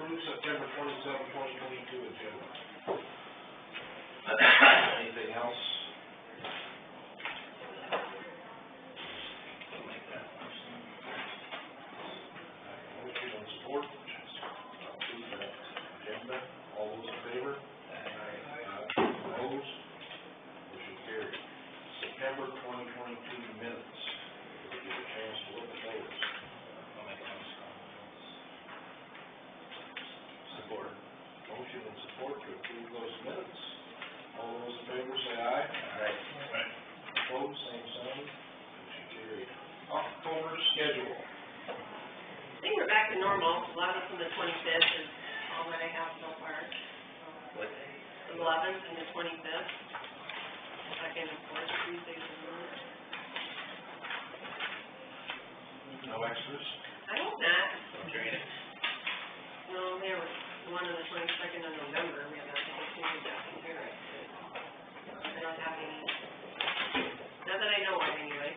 approve September 27, 2022 agenda. Anything else? Motion and support. Approve that agenda. All those in favor? Opposed? Motion carried. September 2022 minutes. Did you get a chance to look at those? Support. Motion and support to approve those minutes. All those in favor say aye. Aye. Opposed, same sign. Motion carried. October schedule. I think we're back to normal. 11th and the 25th is all that I have so far. What? The 11th and the 25th. Second and fourth Tuesdays of the month. No extras? I hope not. Training. No, there was one on the 22nd of November. We have not continued that compare it. I don't have any. Not that I know of anyway.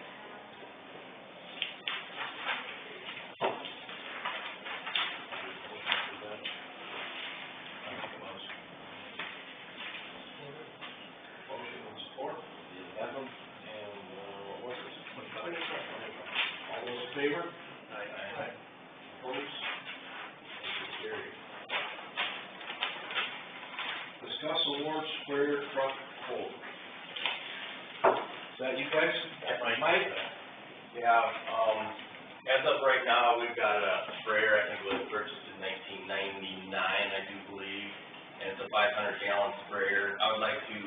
Motion and support, the 11th and, what was it? 25th. All those in favor? Aye. Opposed? Motion carried. Discuss award sprayer truck quote. Is that you guys? That's my Mike? Yeah, as of right now, we've got a sprayer, I think it was purchased in 1999, I do believe, and it's a 500-gallon sprayer. I would like to,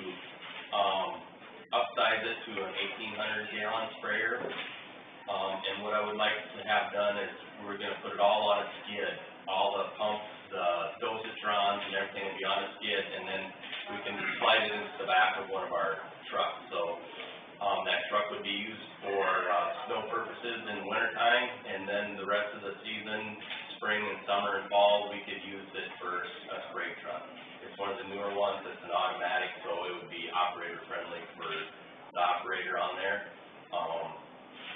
upsize it to an 1,800-gallon sprayer. And what I would like to have done is we're gonna put it all on a skid. All the pumps, the dosatrons and everything will be on a skid, and then we can slide it into the back of one of our trucks. So, that truck would be used for, snow purposes in wintertime, and then the rest of the season, spring and summer and fall, we could use it for a spray truck. It's one of the newer ones, it's an automatic, so it would be operator friendly for the operator on there.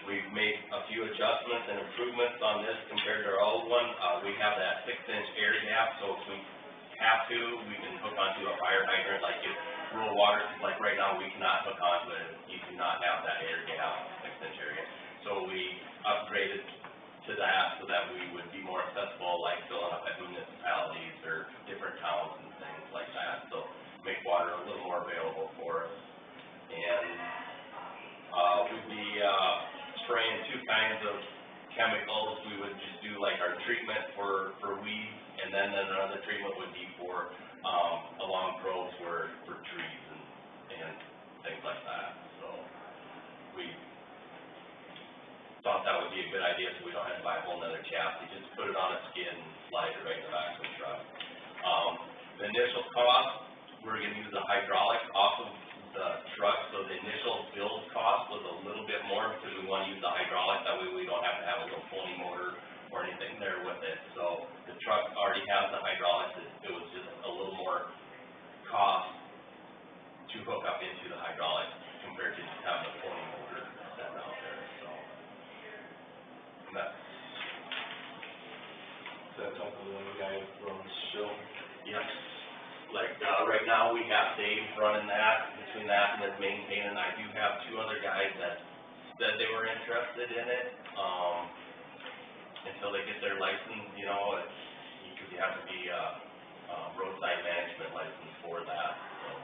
We've made a few adjustments and improvements on this compared to our old one. We have that 6-inch air gap, so if we have to, we can hook onto a fire hydrant, like if rural water, like right now, we cannot hook onto it. You cannot have that air gap, 6-inch area. So we upgraded to that so that we would be more accessible, like filling up at municipalities or different towns and things like that. So make water a little more available for us. And, we'd be, spraying 2 kinds of chemicals. We would just do like our treatment for weeds, and then another treatment would be for along probes for trees and things like that. So we thought that would be a good idea, so we don't have to buy a whole nother chassis. Just put it on a skid and slide it right in the back of the truck. The initial cost, we're going to use the hydraulic off of the truck, so the initial build cost was a little bit more because we want to use the hydraulic, that way we don't have to have a little pulling motor or anything there with it. So the truck already has the hydraulics, it was just a little more cost to hook up into the hydraulic compared to just having a pulling motor set out there, so. And that's something the guy runs still? Yes. Like, right now, we have Dave running that, between that and his maintaining. I do have 2 other guys that said they were interested in it, until they get their license, you know, because you have to be, roadside management license for that, so.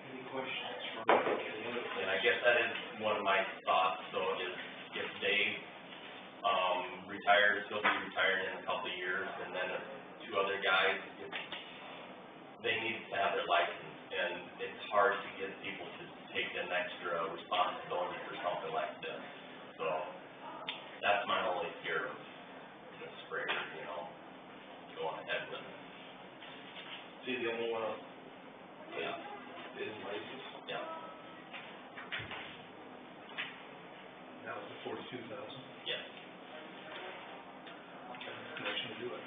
Any questions from any other? And I guess that is one of my thoughts, so is if Dave, retires, he'll be retiring in a couple of years, and then 2 other guys, they need to have their license, and it's hard to get people to take an extra responsibility for something like this. So, that's my only fear of the sprayer, you know, going ahead with it. Is he the only one? Yeah. Is licensed? Yeah. That was the 42,000. Yes. Connection to do it.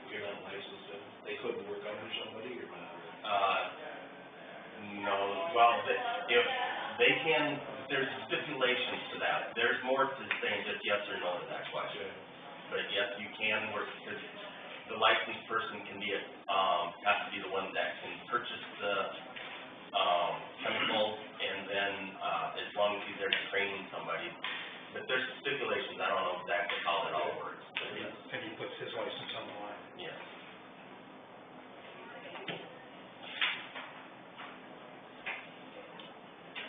You're not licensed, they couldn't work under somebody or not? Well, if they can, there's stipulations to that. There's more to saying just yes or no to that question. But yes, you can work, because the licensed person can be, has to be the one that can purchase the, chemicals, and then, as long as he's there training somebody. But there's stipulations, I don't know exactly how that all works, but yes, And he puts his license on the line. yes.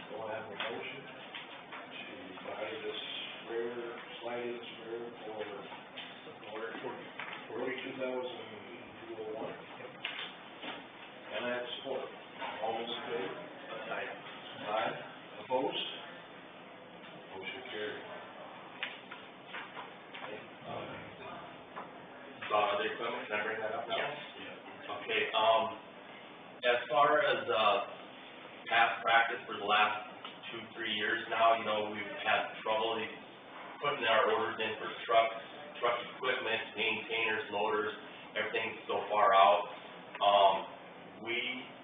Do I have a motion to buy this sprayer, sliding sprayer for $42,201? And I have support. All those in favor? Aye. Aye. Opposed? Motion carried. Other equipment, can I bring that up now? Yes. Okay, as far as, past practice for the last 2-3 years now, you know, we've had trouble putting our orders in for trucks, truck equipment, maintainers, loaders, everything's so far out. We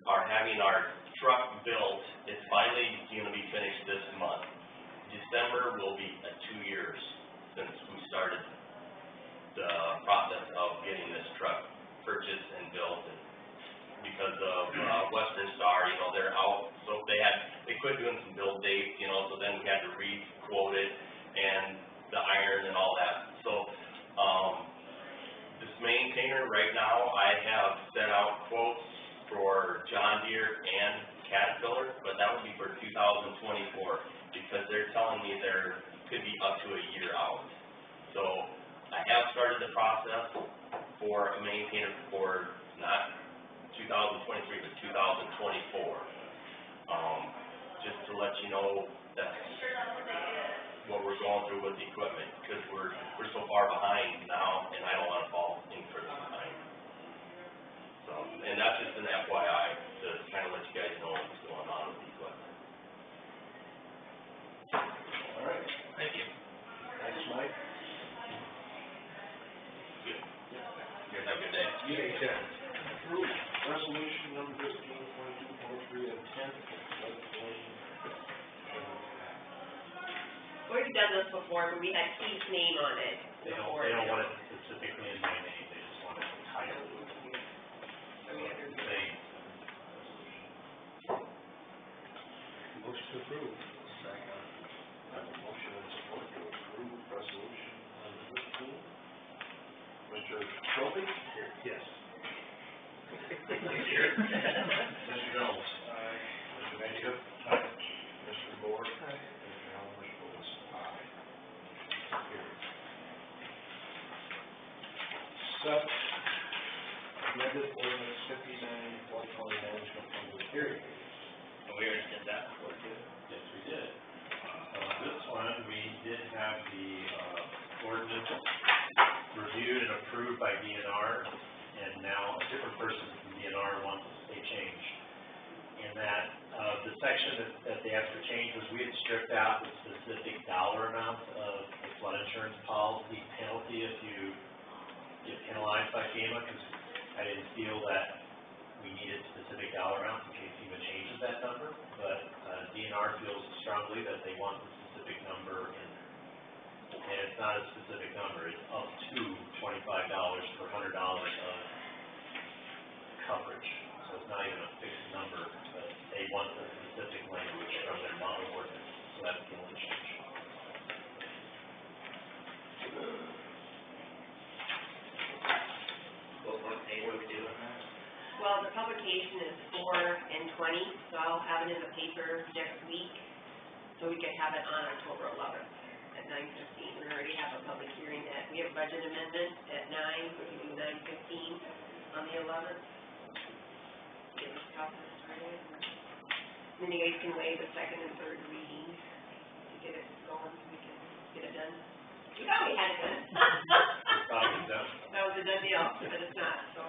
are having our truck built, it's finally gonna be finished this month. December will be 2 years since we started the process of getting this truck purchased and built, and because of, Western Star, you know, they're out, so they quit doing some build dates, you know, so then we had to re-quote it, and the iron and all that. So, this maintainer right now, I have set out quotes for John Deere and Caterpillar, but that would be for 2024, because they're telling me there could be up to a year out. So, I have started the process for a maintainer for not 2023, but 2024. Just to let you know that's what we're going through with the equipment, because we're so far behind now, and I don't want to fall any further behind. So, and that's just an FYI, to kind of let you guys know what's going on with the equipment. All right. Thank you. Thanks, Mike. Good. You guys have a good day. Approved resolution number 15, 22, 23, and 10. We've done this before, but we had Keith's name on it They before. don't want it specifically in my name, they just want it titled. So we have to- They. Motion to approve. Second. I have a motion and support to approve resolution number 15. Mr. Trophy? Yes. Mr. Jones? Aye. Mr. Vanderhook? Aye. Mr. Moore? Aye. Mr. Helmer votes aye. Carried. Set amended ordinance 59, 120 management public hearing. And we already did that before too. Yes, we did. This one, we did have the, ordinance reviewed and approved by DNR, and now a different person from DNR wants a change. And that, the section that they asked for change was we had stripped out the specific dollar amount of the flood insurance policy penalty if you get penalized by FEMA, because I didn't feel that we needed specific dollar amounts in case FEMA changes that number, but DNR feels strongly that they want the specific number in there. And it's not a specific number, it's up to $25 per $100 of coverage. So it's not even a fixed number, but they want the specific language from their model ordinance, so that's the only change. What day are we doing that? Well, the publication is 4 and 20, so I'll have it in the paper next week, so we can have it on October 11th at 9:15. We already have a public hearing we have a budget amendment at 9, we can do 9:15 on the 11th. Get this process started. Then you guys can waive the second and third reading to get it going, so we can get it done. We thought we had it done. Probably done. That was a done deal, but it's not, so.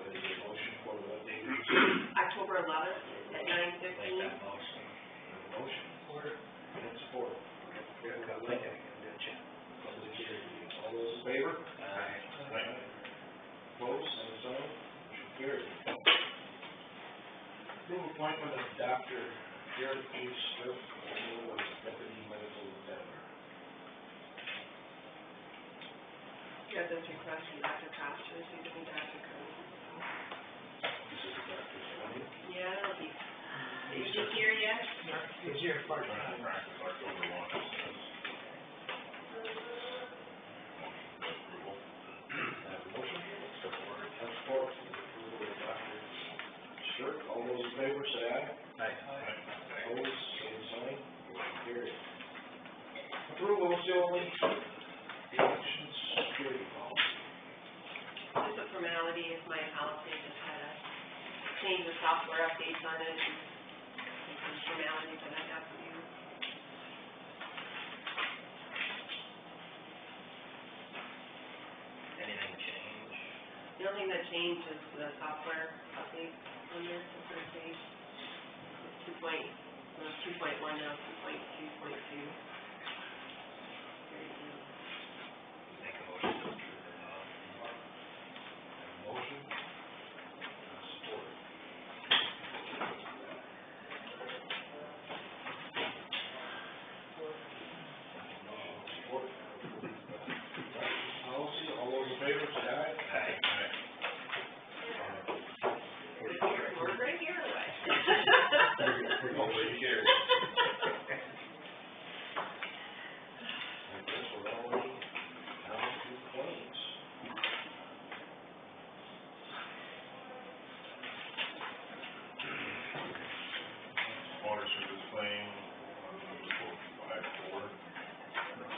Is there a motion for what date? October 11th at 9:15. Make that motion. Motion. Support. And support. Okay, we got Lincoln. Public hearing. All those in favor? Aye. Aye. Opposed, same sign. Motion carried. Approve appointment of Dr. Jared H. Stripp, role as deputy medical examiner. Got this request from Dr. Coster, so you can Dr. Coster. This is Dr. Swanee. Yeah, I don't think, is he here yet? It's your part-time practice, October 1, it says. Have a motion? Support. Have support for the approval of Dr. Stripp. All those in favor say aye. Opposed, same sign, motion carried. Approval of Sylvan election security policy. Just a formality, it's my policy, I just had to change the software updates on it, and some formalities that I have to do. Anything change? The only thing that changed is the software update on there, the first page. It's 2.1 now, 2.2.2. Very easy. Make a motion to approve the, Motion. Support. Support. Policy, all those in favor say aye. We're right here, or what? Motion carried. I guess we're already down to claims. Water service claim, 454.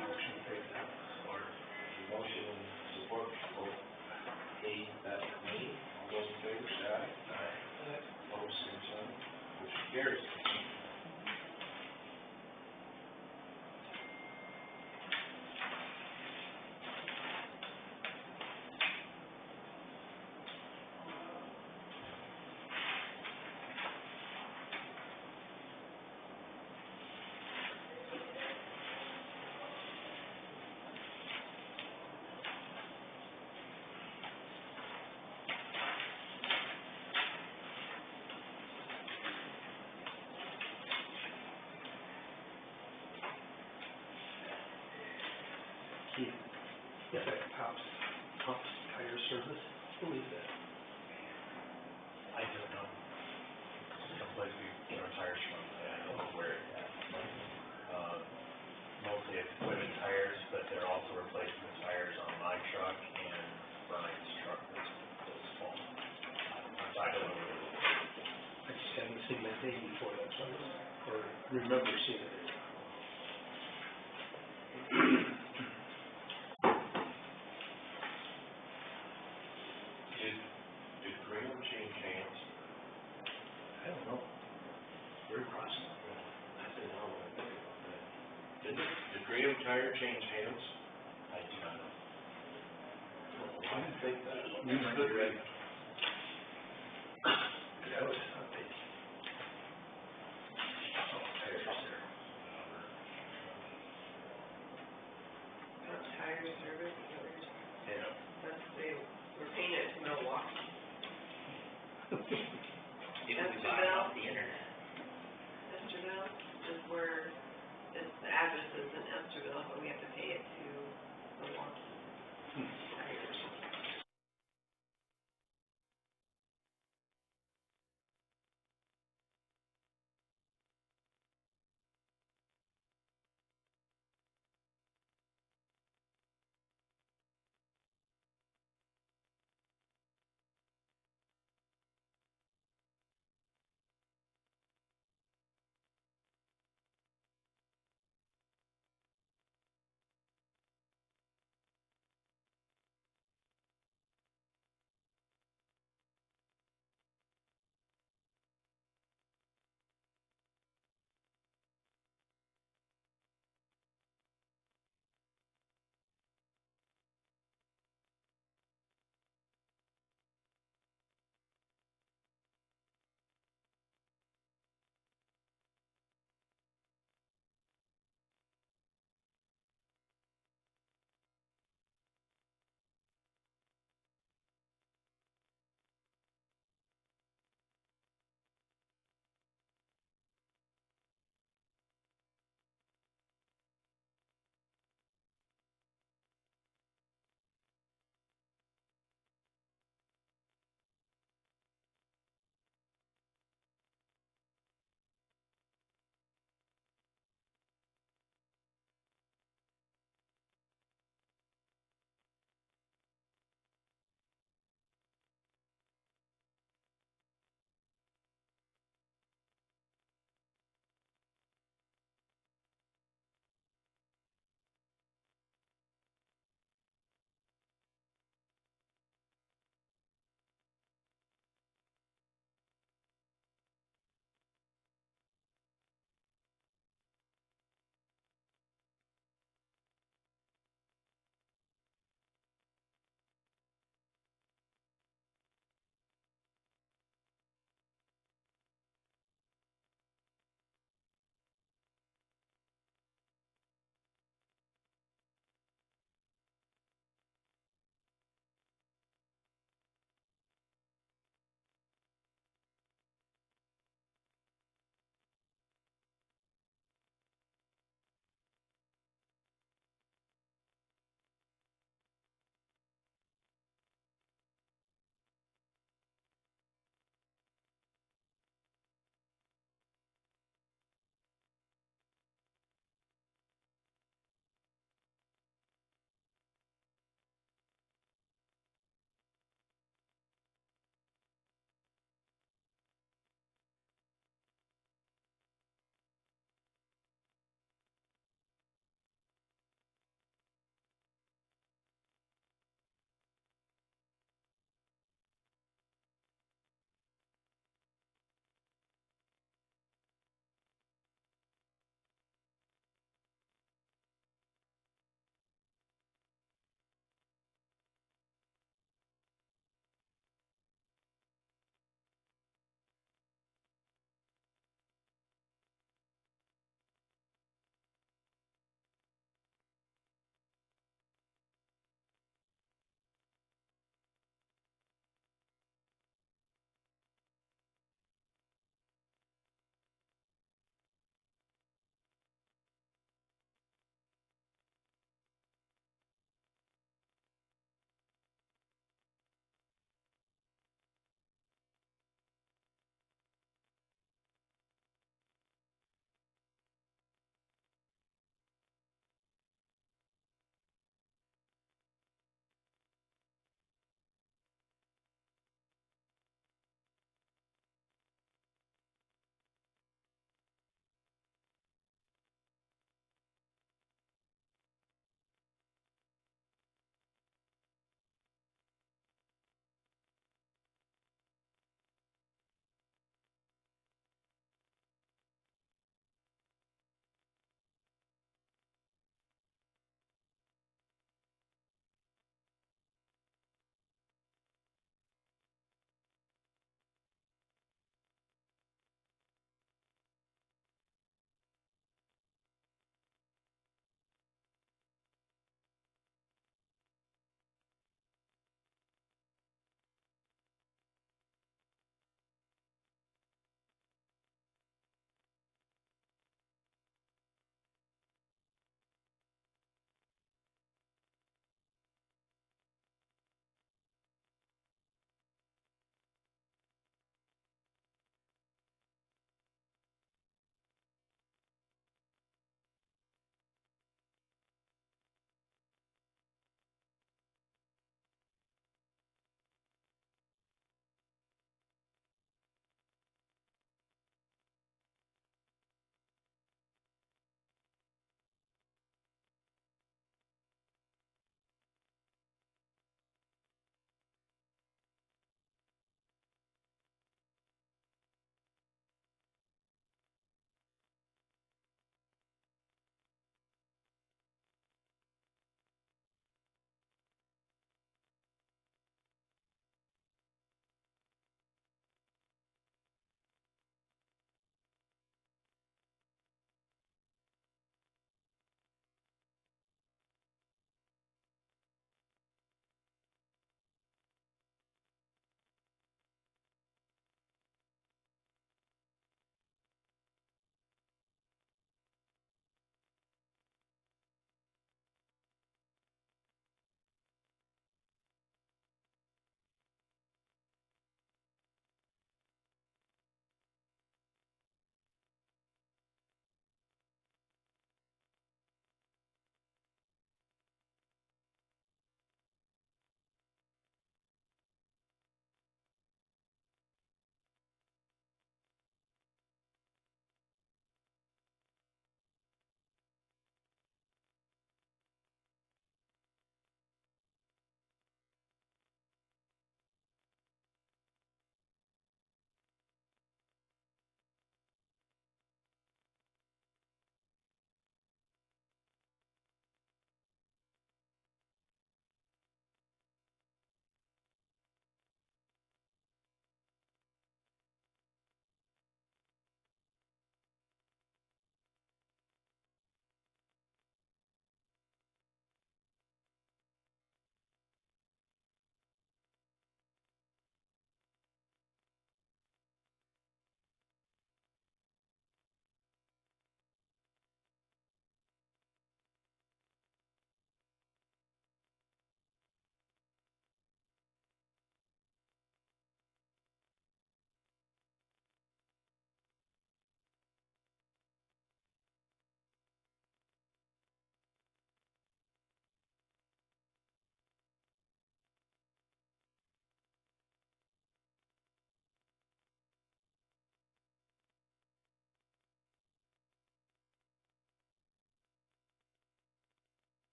Motion to pay that. Support. Motion and support for pay that claim. All those in favor say aye. Opposed, same sign. Motion carries. Keith, if that pumps tire service, who is that? I don't know. Someplace we get our tires from, I don't know where it's at. Mostly it's equipment tires, but they're also replacing the tires on my truck and Brian's truck that's full. I don't know where it is. I just haven't seen that name before, that's why, or remember seeing it. Did Graham change hands? I don't know. We're crossing. I didn't know when I think about that. Did Graham Tire change hands? I do not know. I didn't think that. You might be right. That was something. Oh, tires there. That's tire service, is that what you're saying? Yeah. That's, we're paying it to Milwaukee. people we buy off the internet. Esterville is where, the address is in Esterville, but we have to pay it to Milwaukee. Tires.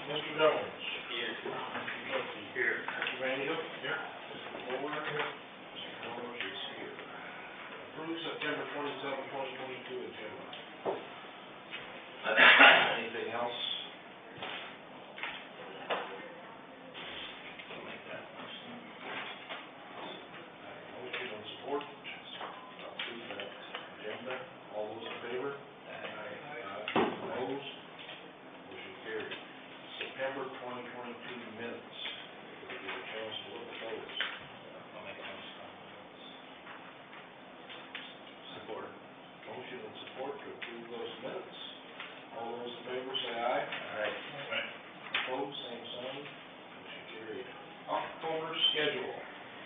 Mr. Jones. Here. Here. Mr. Van Hook. Here. Mr. Moore. Here. Mr. Connors is here. Approved September 27, 2022 agenda. Anything else? I'll make that motion. Motion and support. Approve that agenda. All those in favor? Opposed? Motion carried. September 2022 minutes. Did you get a chance to look at those? I'll make a motion. Support. Motion and support to approve those minutes. All those in favor say aye. Aye. Opposed, same sign. Motion carried. October schedule.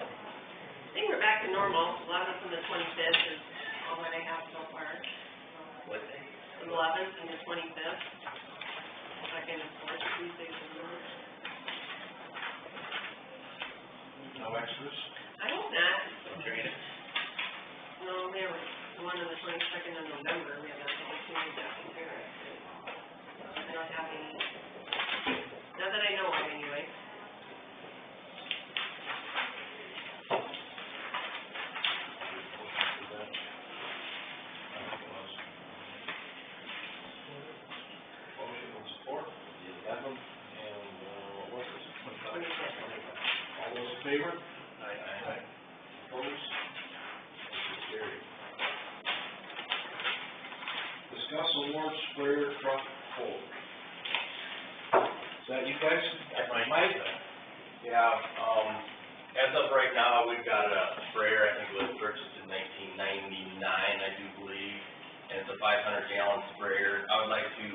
I think we're back to normal, 11th and the 25th is all that I have so far. What day? The 11th and the 25th, second and fourth Tuesdays of the month. No extras? I hope not. Trina? No, we have one on the 22nd of November, we have that opportunity to compare it. I don't have any, not that I know of anyway. Motion and support, the 11th and, what was it? 25th. All those in favor? Aye. Opposed? Motion carried. Discuss award sprayer truck quote. Is that you guys? That's my Mike? Yeah, as of right now, we've got a sprayer, I think it was purchased in 1999, I do believe, and it's a 500-gallon sprayer. I would like to,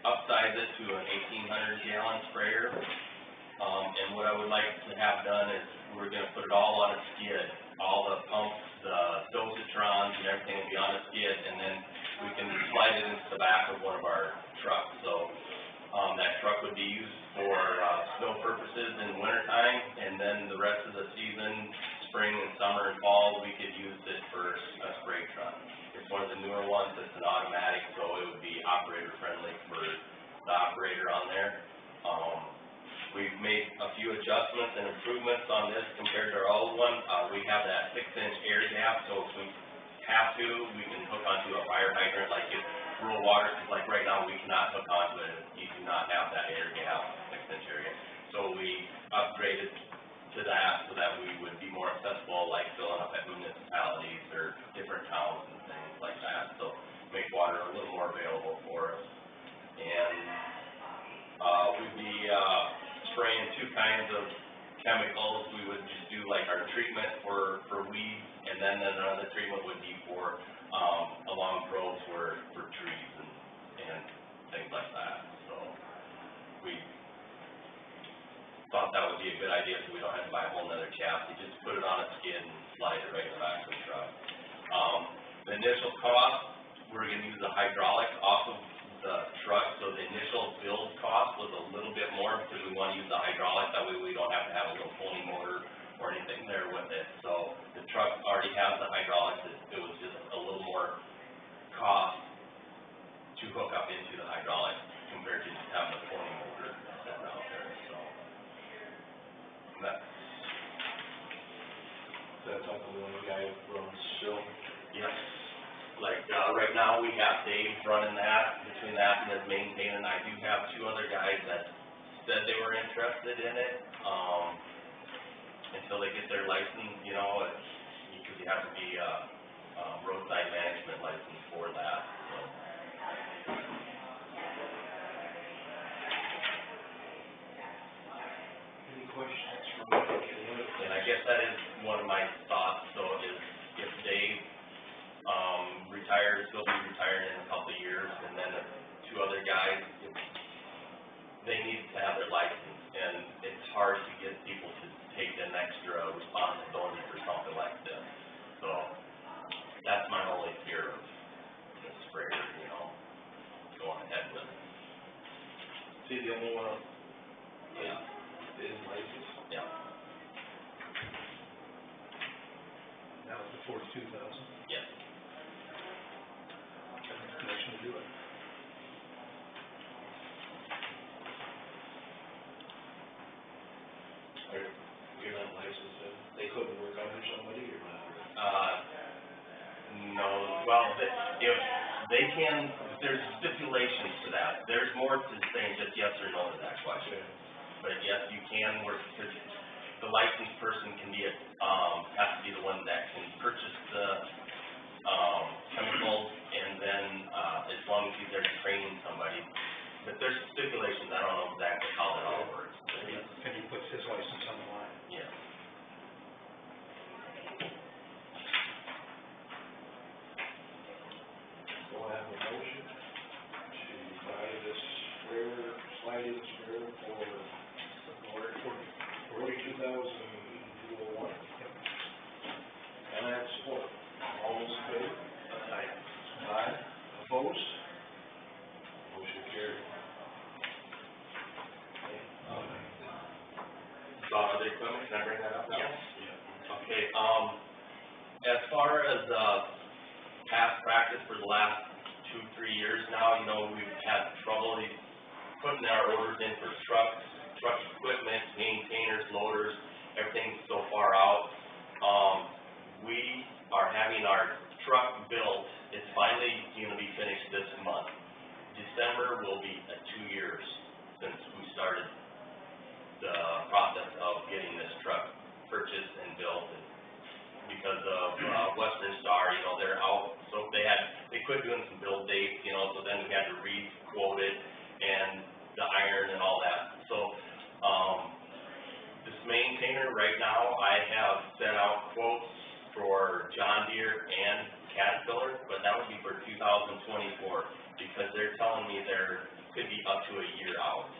upsize it to an 1,800-gallon sprayer. And what I would like to have done is, we're gonna put it all on a skid. All the pumps, the dosatrons and everything will be on a skid, and then we can slide it into the back of one of our trucks. So, that truck would be used for, snow purposes in wintertime, and then the rest of the season, spring and summer and fall, we could use it for a spray truck. It's one of the newer ones, it's an automatic, so it would be operator friendly for the operator on there. We've made a few adjustments and improvements on this compared to our old one. We have that 6-inch air gap, so if we have to, we can hook onto a fire hydrant like if rural water, because like right now, we cannot hook onto it. You do not have that air gap, 6-inch area. So we upgraded to that so that we would be more accessible, like filling up at municipalities or different towns and things like that. So make water a little more available for us. And, we'd be, spraying 2 kinds of chemicals. We would just do like our treatment for weeds, and then another treatment would be for, along roads for trees and things like that. So we thought that would be a good idea, so we don't have to buy a whole nother chassis. Just put it on a skid and slide it right in the back of the truck. The initial cost, we're gonna use the hydraulic off of the truck, so the initial build cost was a little bit more because we want to use the hydraulic, that way we don't have to have a little pony motor or anything there with it. So the truck already has the hydraulics, it was just a little more cost to hook up into the hydraulic compared to just having a pony motor sitting out there, so. That's, That's up to the one guy who runs still. yes. Like, right now, we have Dave running that, between that and his maintaining. I do have 2 other guys that said they were interested in it, until they get their license, you know, it's, because you have to be, roadside management license for that, so. Any questions from the board? And I guess that is one of my thoughts, so is if Dave, retires, he'll be retiring in a couple of years, and then the 2 other guys, they need to have their license, and it's hard to get people to take an extra responsibility for something like this. So, that's my only fear of the sprayer, you know, going ahead with it. Is he the only one Yeah, that is licensed? yeah, That was the 42,000. yes. Motion to do it. they couldn't work under somebody or not? No, well, if they can, there's stipulations to that. There's more to saying just yes or no to that question. But yes, you can work, because the licensed person can be has to be the one that can purchase the, chemicals, and then, as long as he's there training somebody. But there's stipulations, I don't know exactly how that all works, but yes, And he puts his license on the line. yes. So I have a motion to buy this sprayer, sliding sprayer for $42,201. And I have support. All those in favor? Aye. Aye. Opposed? Motion carried. Are they coming? Can I bring that up now? Yes. Okay, as far as, past practice for the last 2-3 years now, you know, we've had trouble putting our orders in for trucks, truck equipment, maintainers, loaders, everything's so far out. We are having our truck built, it's finally gonna be finished this month. December will be 2 years since we started the process of getting this truck purchased and built, and because of, Western Star, you know, they're out, so they quit doing some build dates, you know, so then we had to re-quote it, and the iron and all that. So, this maintainer right now, I have sent out quotes for John Deere and Caterpillar, but that would be for 2024, because they're telling me there could be up to a year out.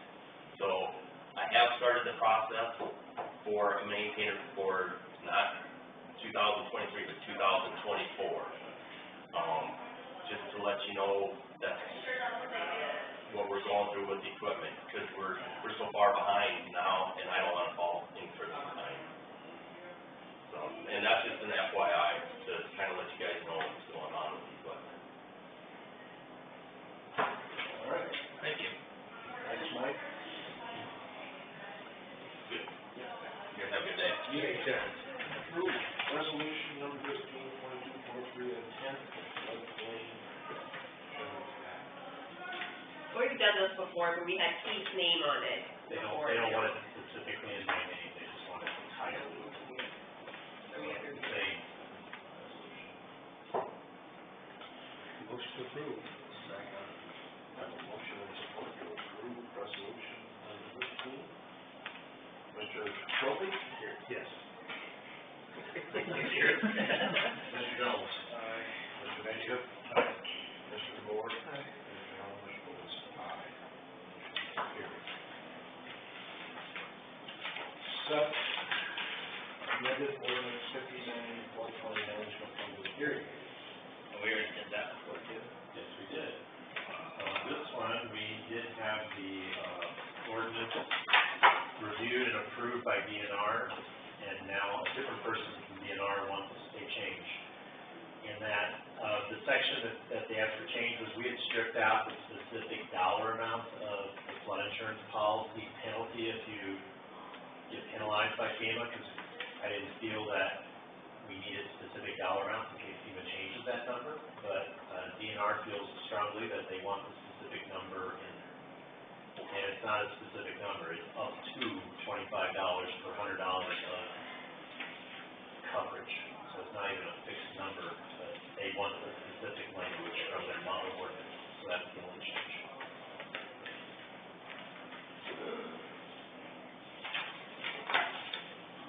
So, I have started the process for a maintainer for not 2023, but 2024. Just to let you know that's what we're going through with the equipment, because we're so far behind now, and I don't want to fall any further behind. So, and that's just an FYI to kind of let you guys know what's going on with the equipment. All right. Thank you. Thanks, Mike. Good. You guys have a good day. Approve resolution number 15/22/23 and 10, floodplain insurance act. We've done this before, but we had Keith's name on it. They don't want it specifically in my name, they just want it titled the same. Motion to approve. I have a motion and support to approve resolution number 15. Mr. Trophy? Yes. Mr. Jones? Aye. Mr. Bishop? Aye. Mr. DeBoer? Aye. Mr. Helmer votes aye. Carried. Set amended ordinance 59/120 management public hearing. And we already did that before too. Yes, we did. This one, we did have the, ordinance reviewed and approved by DNR, and now a different person from DNR wants a change. In that, the section that they asked for change was we had stripped out the specific dollar amount of the flood insurance policy penalty if you get penalized by FEMA, because I didn't feel that we needed specific dollar amounts in case FEMA changes that number, but DNR feels strongly that they want the specific number in there. And it's not a specific number, it's up to $25 per $100 of coverage. So it's not even a fixed number, but they want the specific language from their model ordinance, so that's the only change.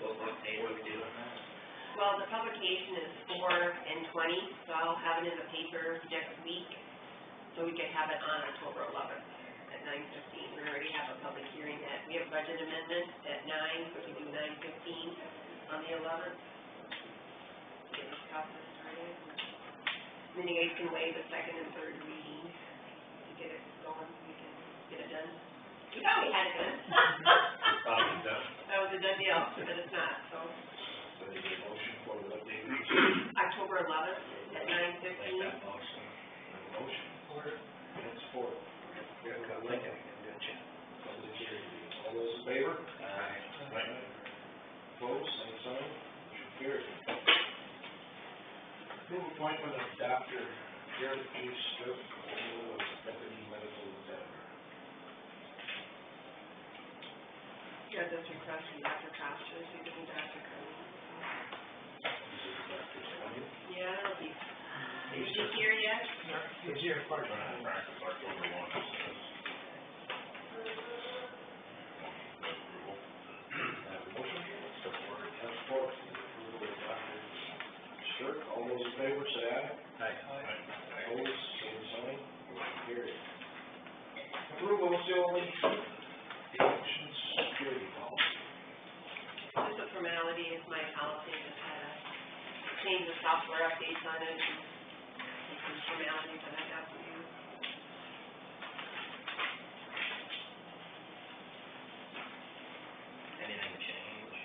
What day are we doing that? Well, the publication is 4/20, so I'll have it in the paper next week, so we can have it on October 11th at 9:15. We already have a public hearing we have budget amendment at 9, so we can do 9:15 on the 11th. Get this process started. Then you guys can waive the second and third reading to get it going, so we can get it done. You thought we had it done. That was a done deal, but it's not, so. So I need a motion for the update. October 11th at 9:15. Make that motion. Motion. And support. Public hearing. All those in favor? Aye. Opposed, same sign. Approve appointment of Dr. Garrett A. Stripp, as deputy medical examiner. Yeah, this request from Dr. Costa, is he giving Dr. Cummings? This is Dr. Tony. Yeah, I don't think, is he here yet? Is here part We're gonna practice October 1, it says. Approval. Have a motion? Support. Have support for the approval of Dr. Stripp. All those in favor say aye. Opposed, same sign, motion carried. Approval of Silly election security policy. Just a formality, it's my policy, just had to change the software updates on it, and some formalities that I have to do. Anything change?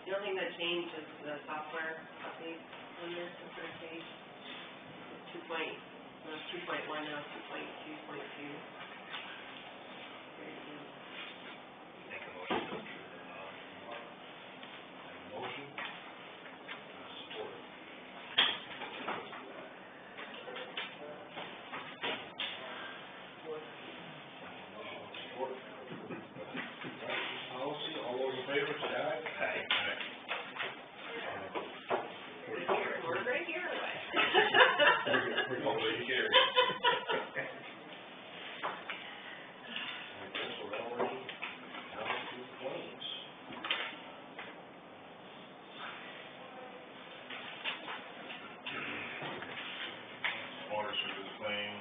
The only thing that changed is the software update on this, the first page. It's 2.1 now, 2.2.2. Make a motion to approve the policy. Have a motion? Support. Motion and support. Policy, all those in favor say aye. We're right here, or what? Motion carried. I guess we're already down to claims. Water service claim,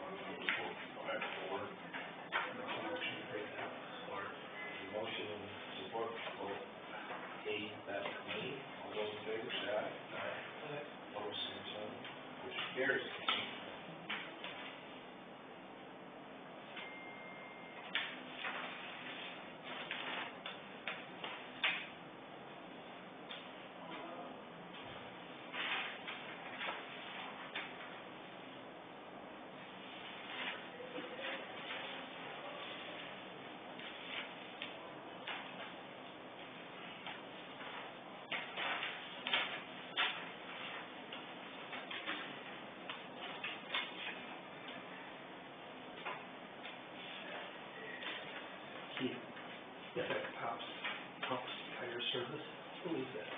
454. Support. Motion and support for A, that me. All those in favor say aye. Opposed, same sign. Motion carries. Keith, Effect Pumps Tire Service, who is that?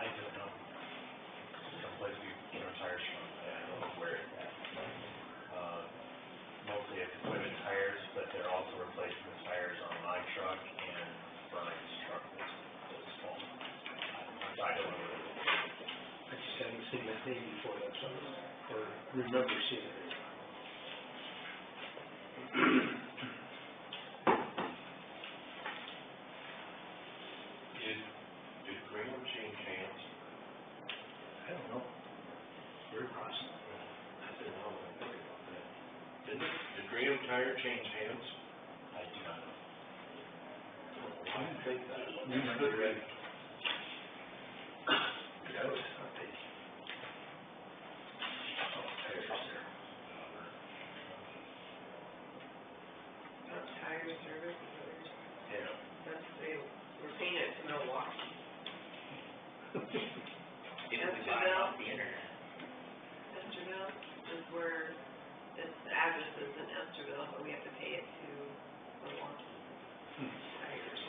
I don't know. Someplace we get our tires from, I don't know where it's at. Mostly it's equipment tires, but they're also replacing the tires on my truck and Brian's truck that's small. I don't know where it is. I just haven't seen that name before that summer, or remember seeing it. Did Graham change hands? I don't know. Very possible. I didn't know, I think about that. Did Graham Tire change hands? I do not know. I didn't think that. You might be right. That was not the. Tire service, Yeah. we're paying it to Milwaukee. Didn't we buy it off the internet? Esterville is where, its address is in Esterville, but we have to pay it to Milwaukee. Tires.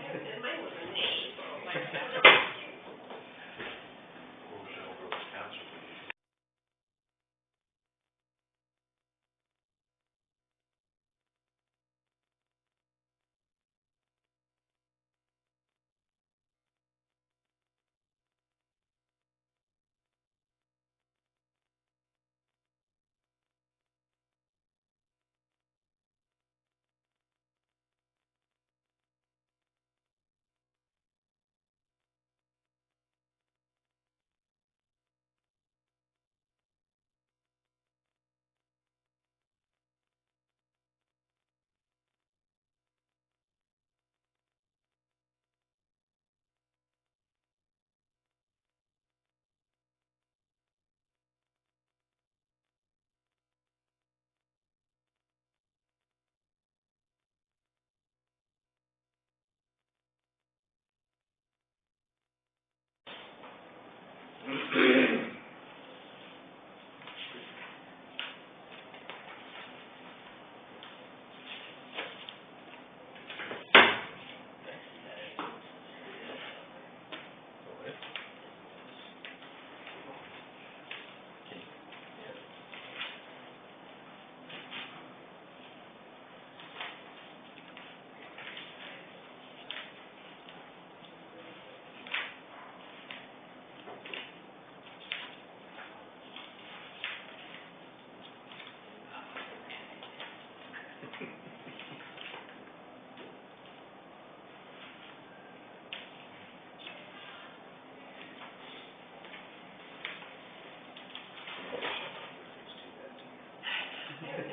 And mine was a name, so like, Motion over Wisconsin, please.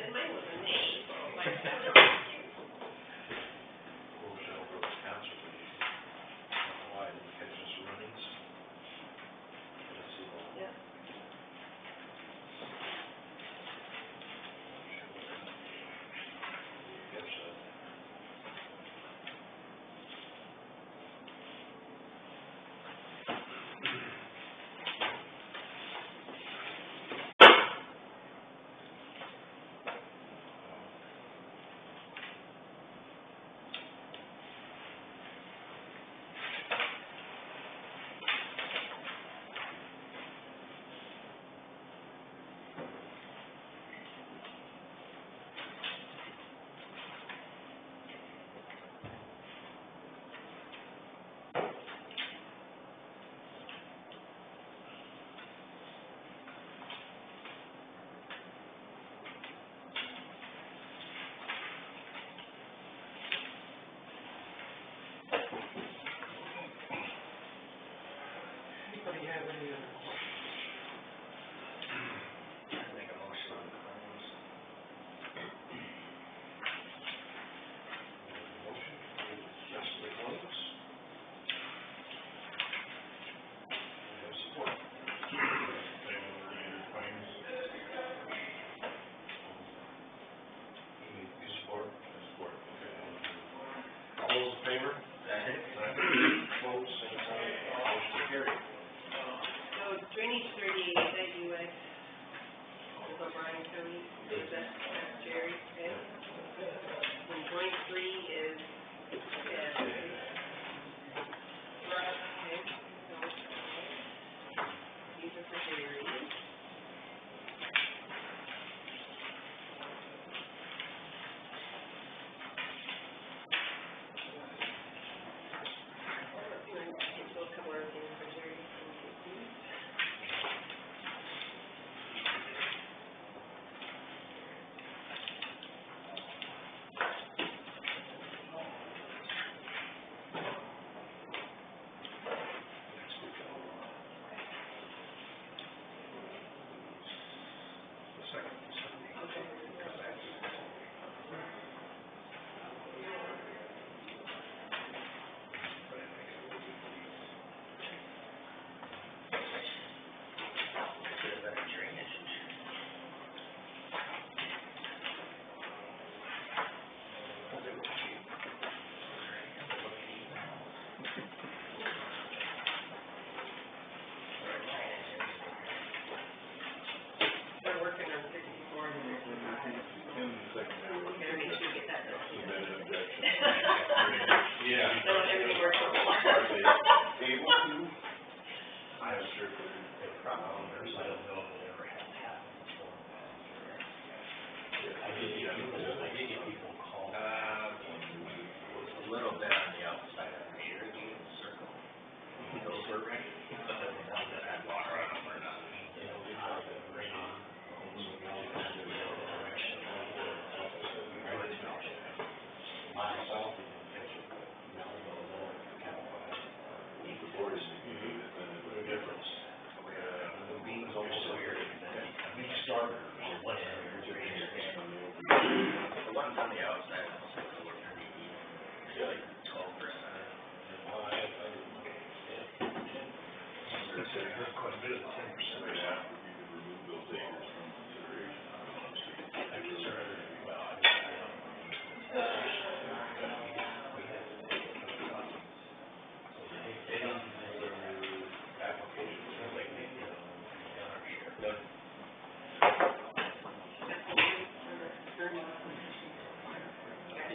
and mine was a name, so like, Motion over Wisconsin, please. I don't know why I didn't catch this runnings. Let's see. yeah. Got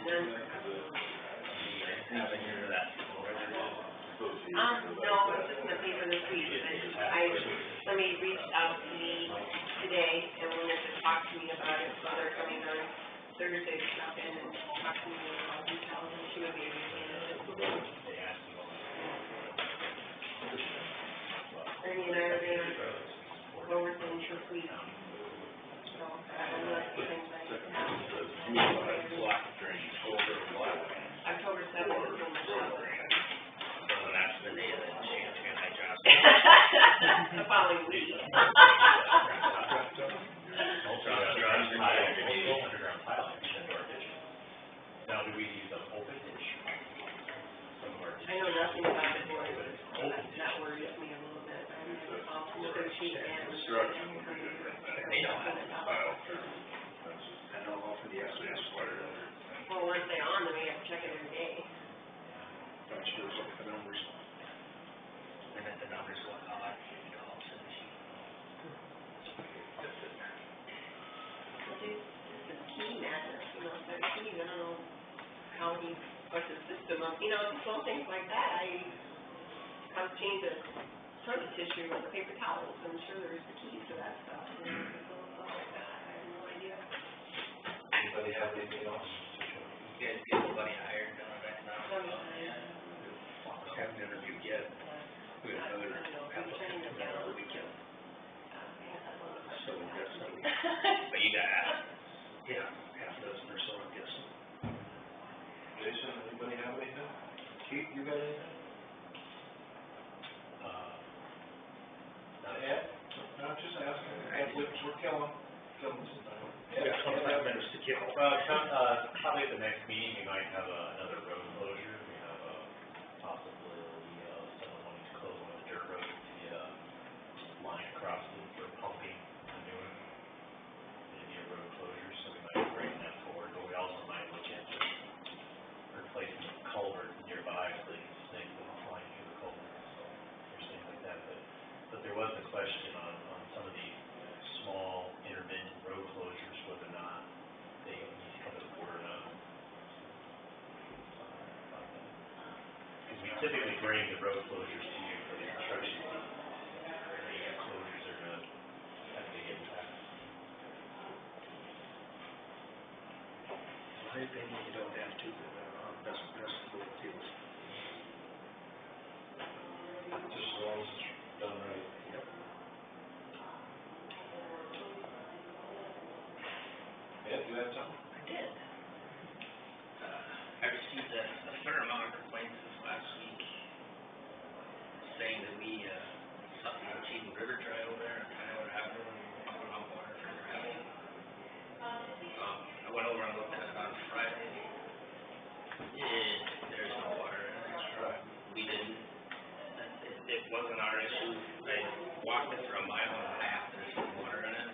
then, Have a year of that. no, it's just in the paper this week, somebody reached out to me today and wanted to talk to me about it, so they're coming on Thursday to stop in and talk to me about details, and she would be a good candidate. They asked me about Ernie and I are there, lower things for week. So, I don't know if the things I Block drainage over what? October 7th is when my job is. So that's the day that Shane's gonna high job. The following week. underground piling, into our ditch. Now, do we use an open ditch? Some of our I know nothing about the board, that worries me a little bit. I'll negotiate and. They don't have to file for, I know for the SDS water. Well, once they're on, then we have to check it every day. Not sure what the numbers. And then the numbers go odd, It's the key matters, if they're keys, I don't know how what's the system of, just little things like that, I've changed the toilet tissue with the paper towels, I'm sure there's the keys to that stuff, stuff like that, I have no idea. Anybody have anything else? You guys get somebody hired down right now? Haven't interviewed yet. We have another applicant coming out over the weekend. So we've got some. But you got half. Yeah, half a dozen or so, I'm guessing. Jason, anybody have anything? Keith, you got anything? Ed? No, I'm just asking. Ed, we're killing some time. We got 25 minutes to kill. Probably at the next meeting, we might have another road closure. We have possibility of someone wanting to close one of the dirt roads to get a line across it for pumping the new one. Maybe a road closure, so we might bring that forward, but we also might look at replacing the culvert nearby so they can snake them flying through the culvert, so there's things like that. But there was a question on some of these small intermittent road closures, whether or not they need to come to the board or not. Because we typically bring the road closures to you for the construction season. The closures are gonna have a big impact. My opinion, you don't have to, but, that's the way it feels. Just as long as it's done right. Ed, you have something? I did. I received a fair amount of complaints this last week saying that we, something on Cheatham River dry over there on Tyler Avenue and pumping out water from gravel. I went over and looked at it on Friday. There's no water in it. Right. We didn't. It wasn't our issue. I walked it for a mile and a half. There's no water in it.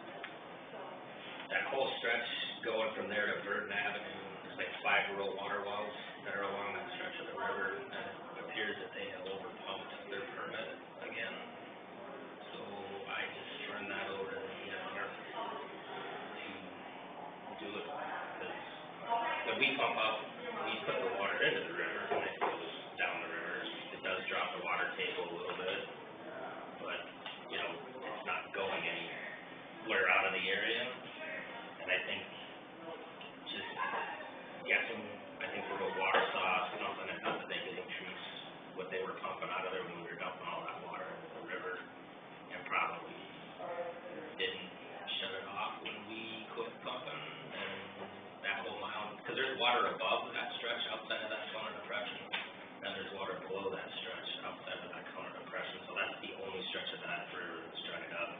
That whole stretch going from there to Burton Avenue, there's like 5 rural water wells that are along that stretch of the river, and it appears that they have overpumped their permit again. So I just turned that over to the DNR to do it, because when we pump up, we put the water into the river, and it goes down the river. It does drop the water table a little bit, but, it's not going anywhere out of the area. And I think just guessing, I think we'll go water saw something, and not that they could increase what they were pumping out of there when we were dumping all that water into the river, and probably didn't shut it off when we quit pumping, and that whole mile, because there's water above that stretch outside of that counter depression, and there's water below that stretch outside of that counter depression, so that's the only stretch of that river that's dried up.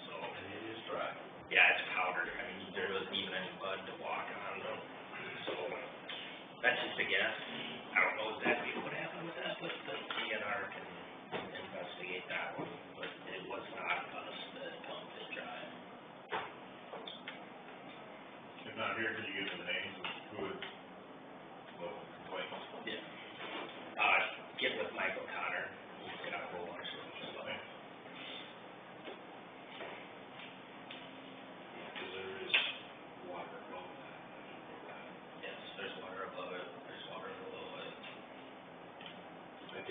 So It is dry. yeah, it's powdered. I mean, there wasn't even any mud to walk on them. So that's just a guess. I don't know exactly what happened with that, but the DNR can investigate that one. But it was not us that pumped it dry. If not here, could you give the names of who would, complaints? Yeah. Get with Michael Connor. He's got a whole bunch of them. So. Because there is water above that. Yes, there's water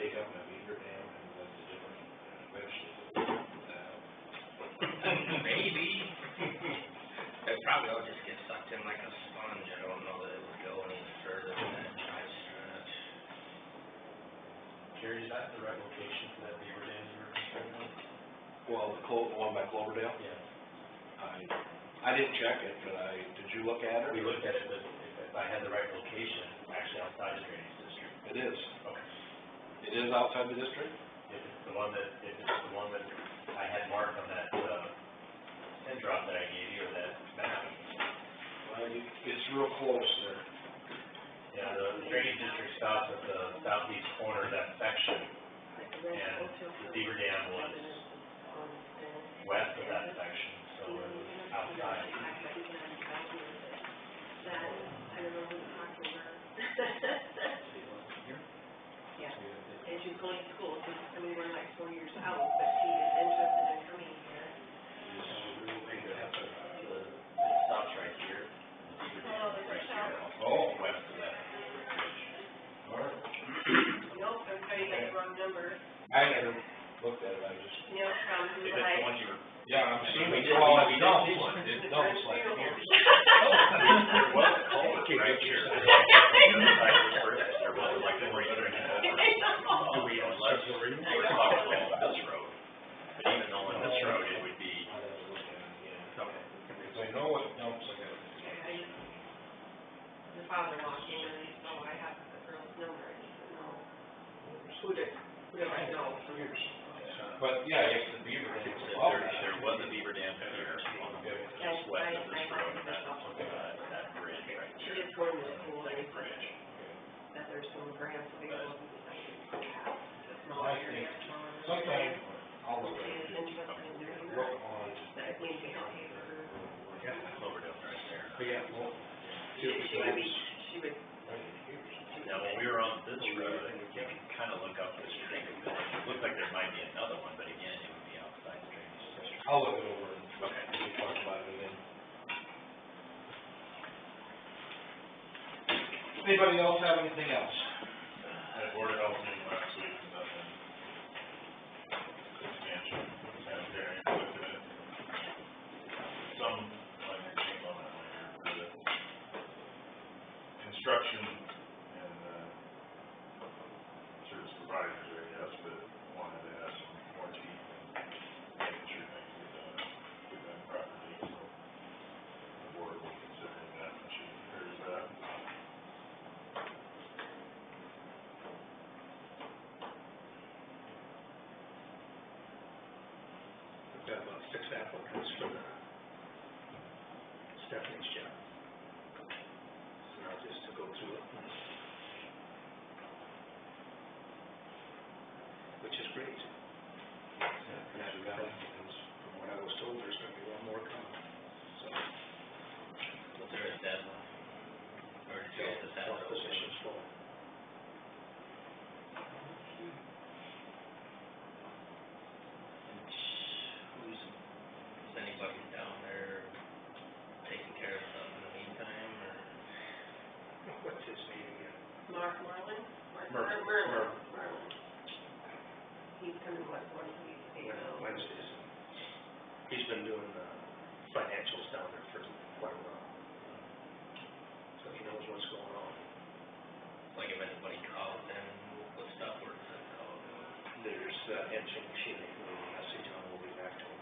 take up my beaver dam and then the different vegetables. Maybe. It probably all just get sucked in like a sponge. I don't know that it would go any further than that dry stretch. Jerry, is that the right location for that beaver dam you were concerned with? Well, the one by Cloverdale, Yeah. I didn't check it, but did you look at it? We looked at it, but if I had the right location, actually outside the drainage district. It is. Okay. It is outside the district? If it's the one that I had marked on that, pin drop that I gave you, or that map. Well, it's real close there. Yeah, the drainage district stops at the southeast corner of that section, and the beaver dam was west of that section, so it was outside. That, I don't know who to talk to her. Yeah, and she's going to school, so I mean, we're like 4 years out, but she is interested in coming here. It stops right here. The beaver dam is right here, Oh. west of that bridge. All right. Nope, everybody has the wrong number. I never looked at it, I just. You know, from who If it's the one you were, Yeah, I'm assuming, We did- well, we it did dumps, see one. it dumps like here. there was a culvert right here. The other side was furthest, there was like a right Do we unless we're talking about this road? But even though in this road, it would be. I'd have to look at it again. Okay. If I know it dumps, I gotta. The father-in-law came in, and so I have the girl's number, and he said, no, who do I know? But, yeah, it's the beaver dam. There was a beaver dam here, just west of this road, and that bridge right She there. is going to school, and he said Bridge. that there's some grants available, to have a small I area. think sometime I'll look She at is it. interested in doing Look that, on, but it needs to be okay for her. Cloverdale right there. but yeah, well. She would, Now, when we were on this road, you can kind of look up this street. It looks like there might be another one, but again, it would be outside the drainage district. I'll look it over and Okay. we can talk about it again. Anybody else have anything else? At Board of Health meeting last week, nothing substantial, sanitary, looked at it. Some minor change on that later, for the construction and, service providers, I guess, but wanted to have some more teeth and making sure things get done properly, so the board will consider that when she prepares that. We've got about 6 applicants for the Stephanie's job. So now just to go through it. Which is great. From what I was told, there's gonna be one more coming, so. Was there a deadline? Or did you guys just have All to positions full. Is anybody down there taking care of stuff in the meantime, or? What's his name again? Merlin? Merlin. Merlin. He's coming, what, once a week, Wednesdays. He's been doing, financials down there for quite a while. So he knows what's going on. Like if anybody calls in with stuff, or does it call in? There's, answering machine, they can leave a message on, we'll be back to him.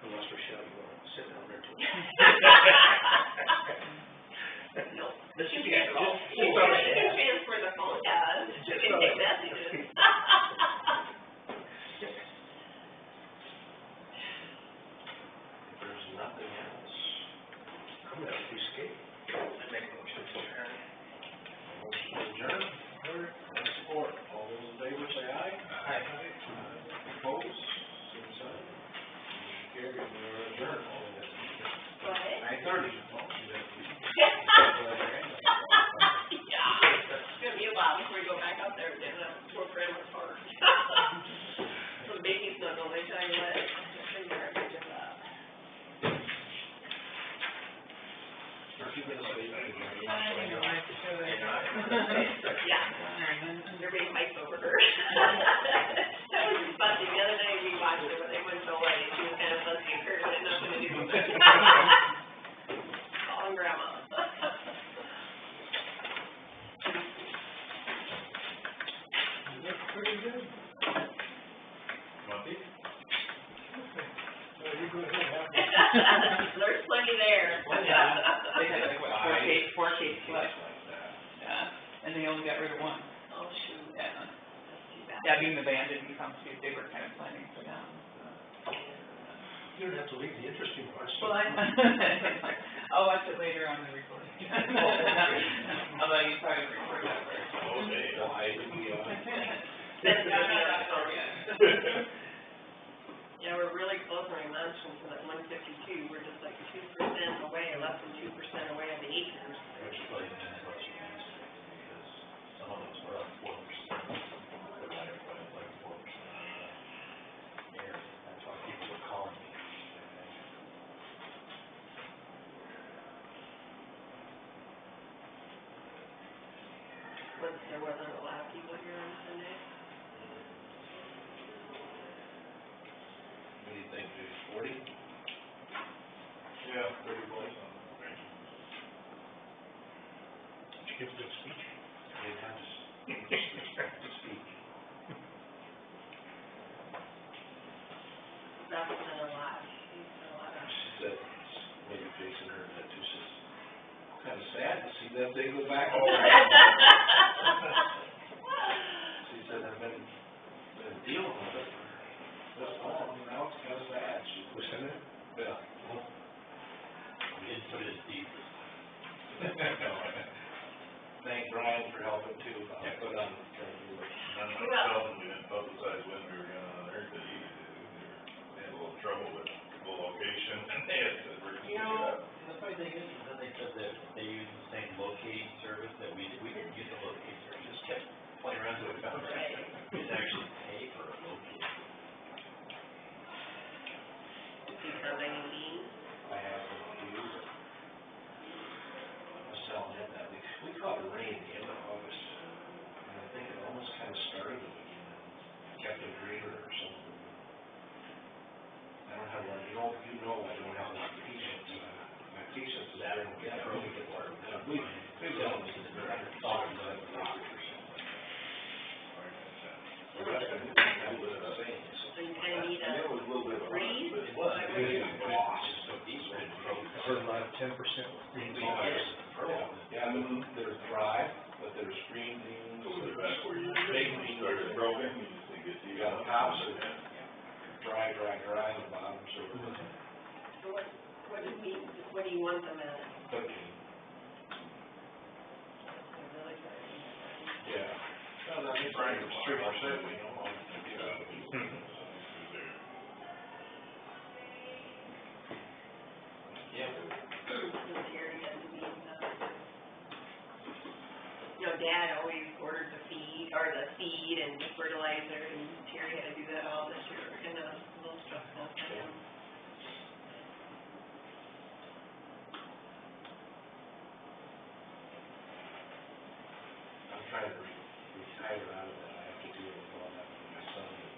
Unless Rochelle, you want to sit down there too. No. This You is, can call. just You on can the app. transfer the phone, yeah, you can take messages. If there's nothing else. I'm gonna be scared. I make a motion to adjourn. Motion to adjourn, third, and support. All those in favor say aye. Aye. Opposed, same sign. Motion carried, we are adjourned. What? 9:30. Yeah, it's gonna be a while before we go back up there again, that's poor grandma's heart. The baby snuggle, they tell you what, it's pretty hard to give up. last year, but they went away, she was kind of fussy and Kurt had nothing to do with it. Calling grandma. That's pretty good. Want these? So you go ahead and have one. There's plenty there. They had like, what, four case left, Like that. yeah, and they only got rid of one, Oh, shoot, yeah. that's too bad. That being the band didn't come to, they were kind of planning for them, so. You don't have to leave the interesting parts. Well, I'll watch it later on the recording. Although you probably record that first. Okay. Why do we, That's not yet. Yeah, we're really close on our monsoon to like 152, we're just like 2% away, less than 2% away of the acres. Which probably depends what you use, because some of those were like 4%. They're like 4%. Air, that's why people were calling me. There wasn't a lot of people here on Sunday. what do you think, Dave, 40? Yeah, 30 votes on the range. Did you give a good speech? They have to speak. That's been a lot, he's been a lot of. She said, maybe Jason heard that too, says, kind of sad to see that they go back. She said, I've been dealing with it for this long, and now it's kind of sad. She was in it? Yeah. We didn't put it as deep this Thank Brian for helping too, I put on, trying to do it. None myself, and we didn't publicize when we were gonna unearth it either. They had a little trouble with the location, and they had to, You know, the funny thing is that they said that they used the same locate service that we did. We didn't use the locate service, just kept playing around until we found it. Right. We didn't actually pay for a locate. Do you have any beans? I have to use it. I was telling him that, we caught a rain at the end of August, and I think it almost kind of started it again, and kept it greener or something. I don't have a lot, you know I don't have a lot of patience, my patience is there, and get early get water. We've done this, we're talking about it for years or something. So that's been, that was the same. So you kind of need It a was a little bit of a. freeze? It was. It was lost, so these were in trouble. Heard about 10% green beans. Yeah, there's dry, but there's green beans. So was it back where you Big beans. started broken, you just think it's. You got a house or dry on the bottom, so So what do you want them at? cooking. They're really good. Yeah. Well, that is right, it's 3%, we know. Yeah. Terry has the beans up. You know, Dad always ordered the feed, or the seed and the fertilizer, and Terry had to do that all this year, kind of a little stressful for him. I'm trying to retire out of that, I have to deal with all that with my son, and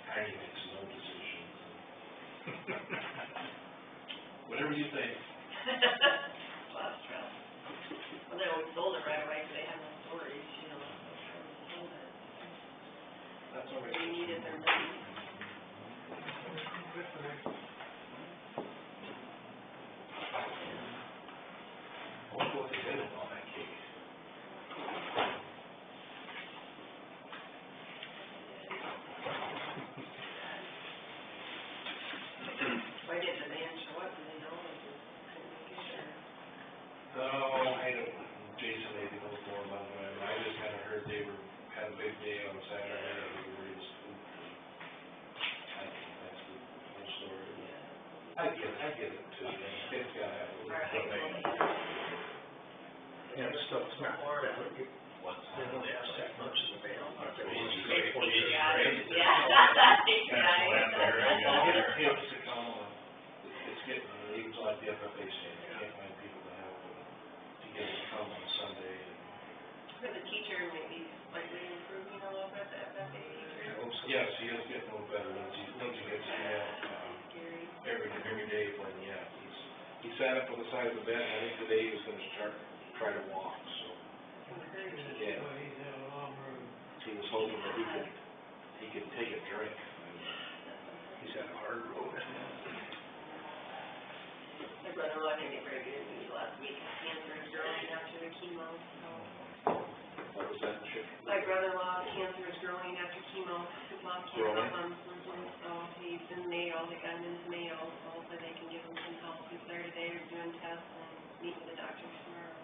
Heidi makes no decisions. Whatever you think. A lot of stress. Well, they always sold it right away, because they had no storage, you know, so sold it. That's all right. They needed their money. I wonder what they did with all that cake. Why didn't the man show up, do they know, or just couldn't make it, or? No, I don't, Jason maybe knows more about it, I just kinda heard they had a big day on Saturday, and they were in school. I think that's the whole story. I get it too, kids gotta have a little. Or high school. Yeah, it's stuff, it's not hard, What's. they don't ask that much in the mail. Yeah, Kind Kids to come on, it's getting, even like the FFA saying, I can't find people to help them, to get them to come on Sunday. For the teacher, maybe slightly improving a little bit, the FFA teacher. Yes, he is getting a little better once he gets sat up on the side of the bed, and I think today he was gonna try to walk, so. Yeah. He was hoping that he could take a drink. He's had a hard road. My brother-in-law didn't get very good news last week, cancer is growing after the chemo, so. What was that, Chip? My brother-in-law, cancer is growing after chemo, his lost cancer months, so he's in Mayo, they got him into Mayo, so hopefully they can give him some help. He's there today, they're doing tests and meeting with the doctor tomorrow.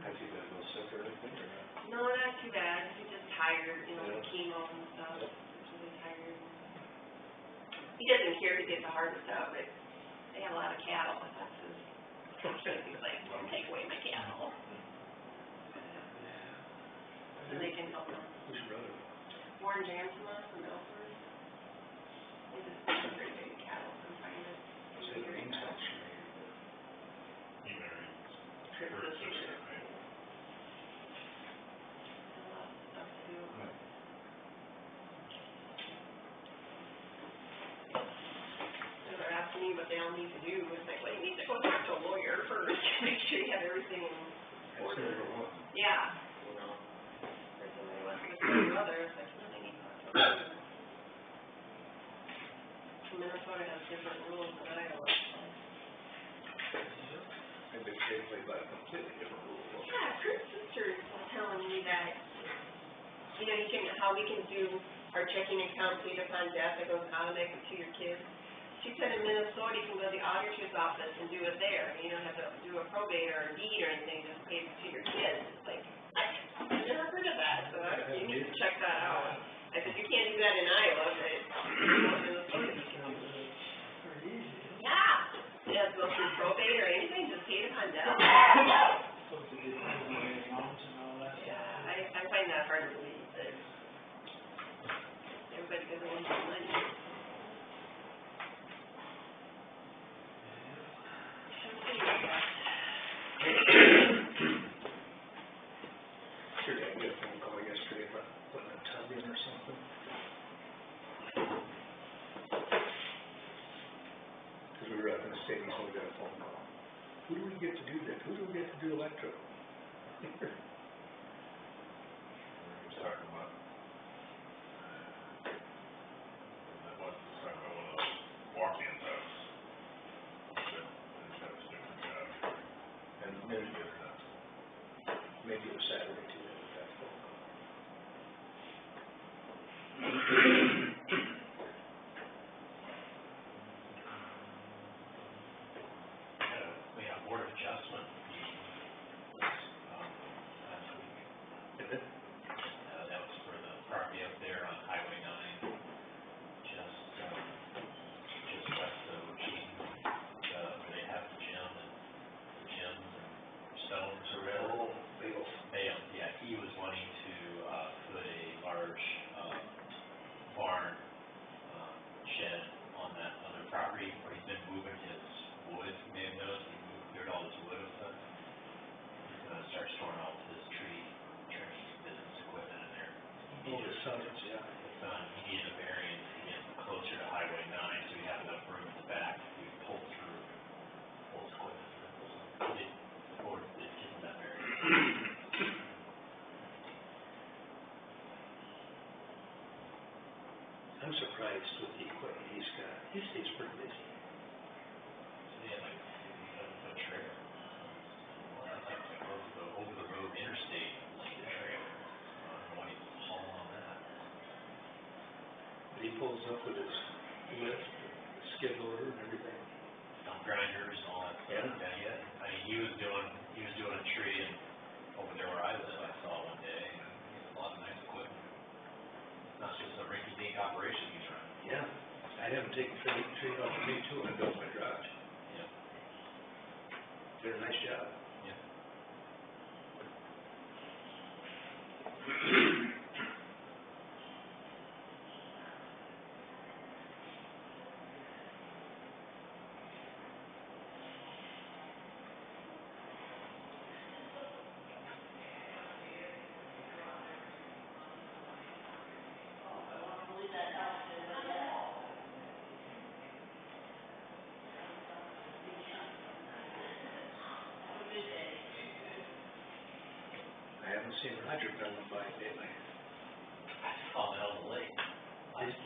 Has he been a little sick or anything, or not? No, not too bad, he's just tired, you know, Yeah. the chemo and stuff, he's really tired. He doesn't care if he gets a harvest out, but they have a lot of cattle, and that's his, he's like, don't take away my cattle. So they can help him. Who's brother? Warren Jansma from Milford. They just very big cattle confinement. Is it Rain's house? He married Trip her this sister, year. right? A lot of stuff to do. So they're asking me what they all need to do. It's like, well, you need to go talk to a lawyer first, make sure you have everything in order. Yeah. You know, or somebody wants to see your brother, it's like, well, they need to talk to a lawyer. Minnesota has different rules than Iowa, so. And they play by a completely different rule. Yeah, Kurt's sister was telling me that, you know, you can, how we can do our checking account paid upon death that goes automatically to your kids. She said in Minnesota, you can go to the auditor's office and do it there. You don't have to do a probate or a deed or anything, just pay it to your kids. It's like, I've never heard of that, so you need to check that out. I said, you can't do that in Iowa, but Minnesota you can do it. Yeah, yeah, go through probate or anything, just pay it upon death. Yeah, I find that hard to believe that everybody doesn't want to money. Sure, I got a phone call yesterday about putting a tub in or something. Cause we were up in the city, so we got a phone call. Who do we get to do that? Who do we get to do electro? He was talking about, that was talking about one of those walk-in tubs. That, it's got a different job. And maybe it was Saturday too, that we got a phone call. We had a board of adjustment meeting, last week. That was for the property up there on Highway 9, just west of Waukegan, where they have the gym and Stones or whatever. Oh, Bagel. Bale, yeah, he was wanting to, put a large, barn, shed on that other property where he's been moving his wood, you may have noticed, he cleared all his wood and stuff. He's gonna start storing all his tree trimming business equipment in there. Oh, the Summits, yeah. His son, he needed a variance to get closer to Highway 9, so he had enough room in the back to pull through, pull his equipment through. So he did, the board did give him that variance. I'm surprised with the equipment he's got. He stays pretty busy. So they had like a trailer. That's like over the road interstate, like a trailer. I don't know why he's hauling on that. But he pulls up with his lift, skid loader and everything. Dump grinders and all that stuff. Yeah. I mean, he was doing a tree and over there where I live, I saw one day. He has a lot of nice equipment. It's not just a rinky-dink operation he's running. Yeah. I'd have him take the tree off of me too when I built my garage. Yeah. Did a nice job. Yeah. haven't seen Roger coming by lately. I saw them on the lake last,